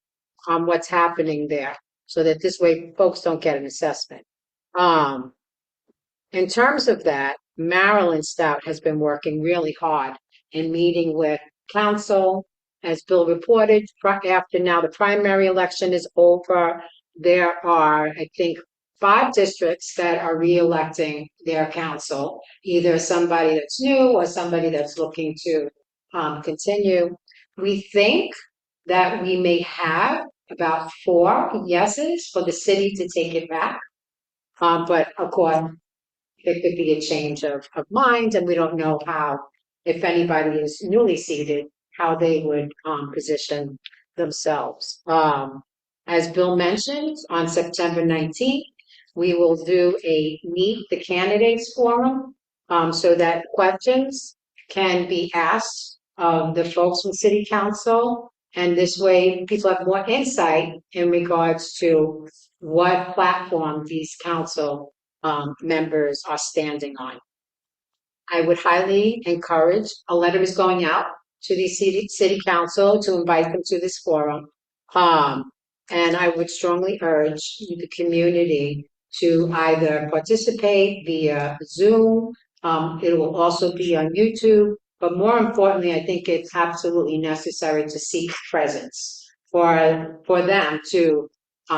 what's happening there so that this way folks don't get an assessment. In terms of that, Marilyn Stout has been working really hard in meeting with council. As Bill reported, after now the primary election is over, there are, I think, 5 districts that are re-electing their council, either somebody that's new or somebody that's looking to continue. We think that we may have about 4 yeses for the city to take it back. But of course, there could be a change of mind, and we don't know how, if anybody is newly seated, how they would position themselves. As Bill mentioned, on September 19th, we will do a Meet the Candidates Forum so that questions can be asked of the folks from City Council. And this way, people have more insight in regards to what platform these council members are standing on. I would highly encourage, a letter is going out to the city council to invite them to this forum. And I would strongly urge the community to either participate via Zoom. It will also be on YouTube, but more importantly, I think it's absolutely necessary to seek presence for them to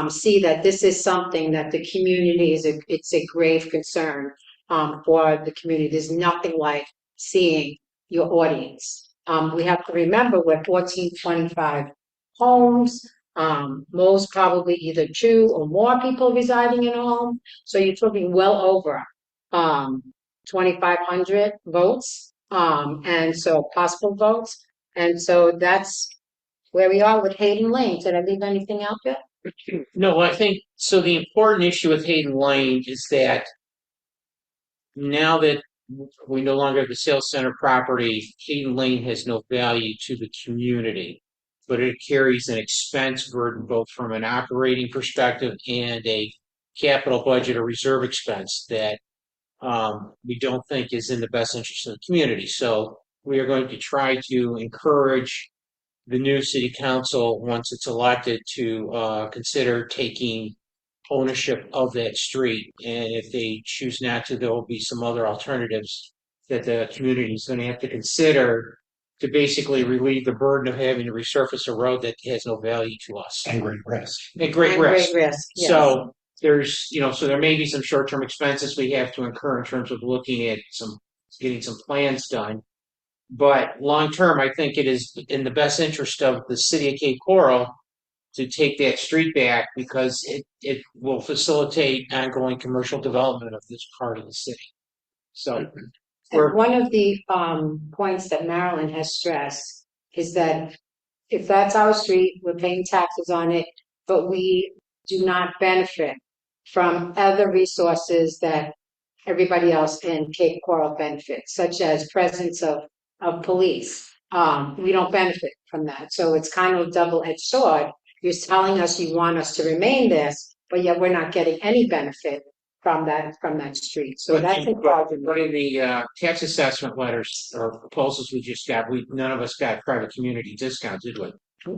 see that this is something that the community it's a grave concern for the community. There's nothing like seeing your audience. We have to remember we're 1425 homes, most probably either 2 or more people residing in a home. So you're talking well over 2,500 votes, and so possible votes. And so that's where we are with Hayden Lane. Did I leave anything out there? No, I think, so the important issue with Hayden Lane is that now that we no longer have the sales center property, Hayden Lane has no value to the community, but it carries an expense burden both from an operating perspective and a capital budget or reserve expense that we don't think is in the best interest of the community. So we are going to try to encourage the new city council, once it's elected, to consider taking ownership of that street. And if they choose not to, there will be some other alternatives that the community is going to have to consider to basically relieve the burden of having to resurface a road that has no value to us. And great risk. And great And risk. great risk, yes. So there's, so there may be some short-term expenses we have to incur in terms of looking at getting some plans done. But long-term, I think it is in the best interest of the city of Cape Coral to take that street back because it will facilitate ongoing commercial development of this part of the city. So And one of the points that Marilyn has stressed is that if that's our street, we're paying taxes on it, but we do not benefit from other resources that everybody else in Cape Coral benefits, such as presence of police. We don't benefit from that. So it's kind of a double-edged sword. You're telling us you want us to remain this, but yet we're not getting any benefit from that street. So that's important. But in the tax assessment letters or proposals we just got, none of us got private community discount, did we?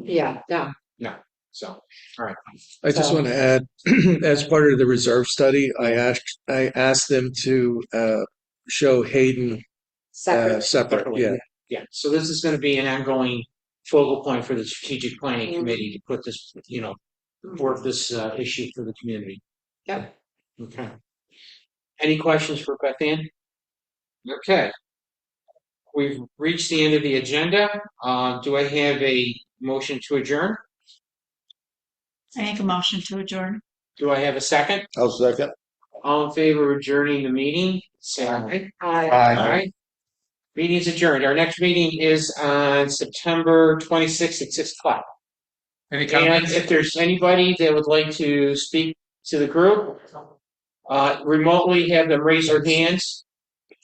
Yeah, no. No. So, all right. I just So- want to add, as part of the reserve study, I asked them to show Hayden separate. Yeah. Yeah. So this is going to be an ongoing focal point for the strategic planning committee to put this, work this issue for the community. Yep. Okay. Any questions for Beth Ann? Okay. We've reached the end of the agenda. Do I have a motion to adjourn? I make a motion to adjourn. Do I have a second? I'll second. All in favor of adjourning the meeting? Say aye. Aye. Meeting is adjourned. Our next meeting is on September 26th at 6 o'clock. Any And comments? if there's anybody that would like to speak to the group, remotely have them raise their hands.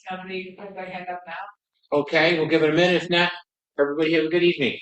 Everybody hand up now? Okay, we'll give it a minute. If not, everybody have a good evening.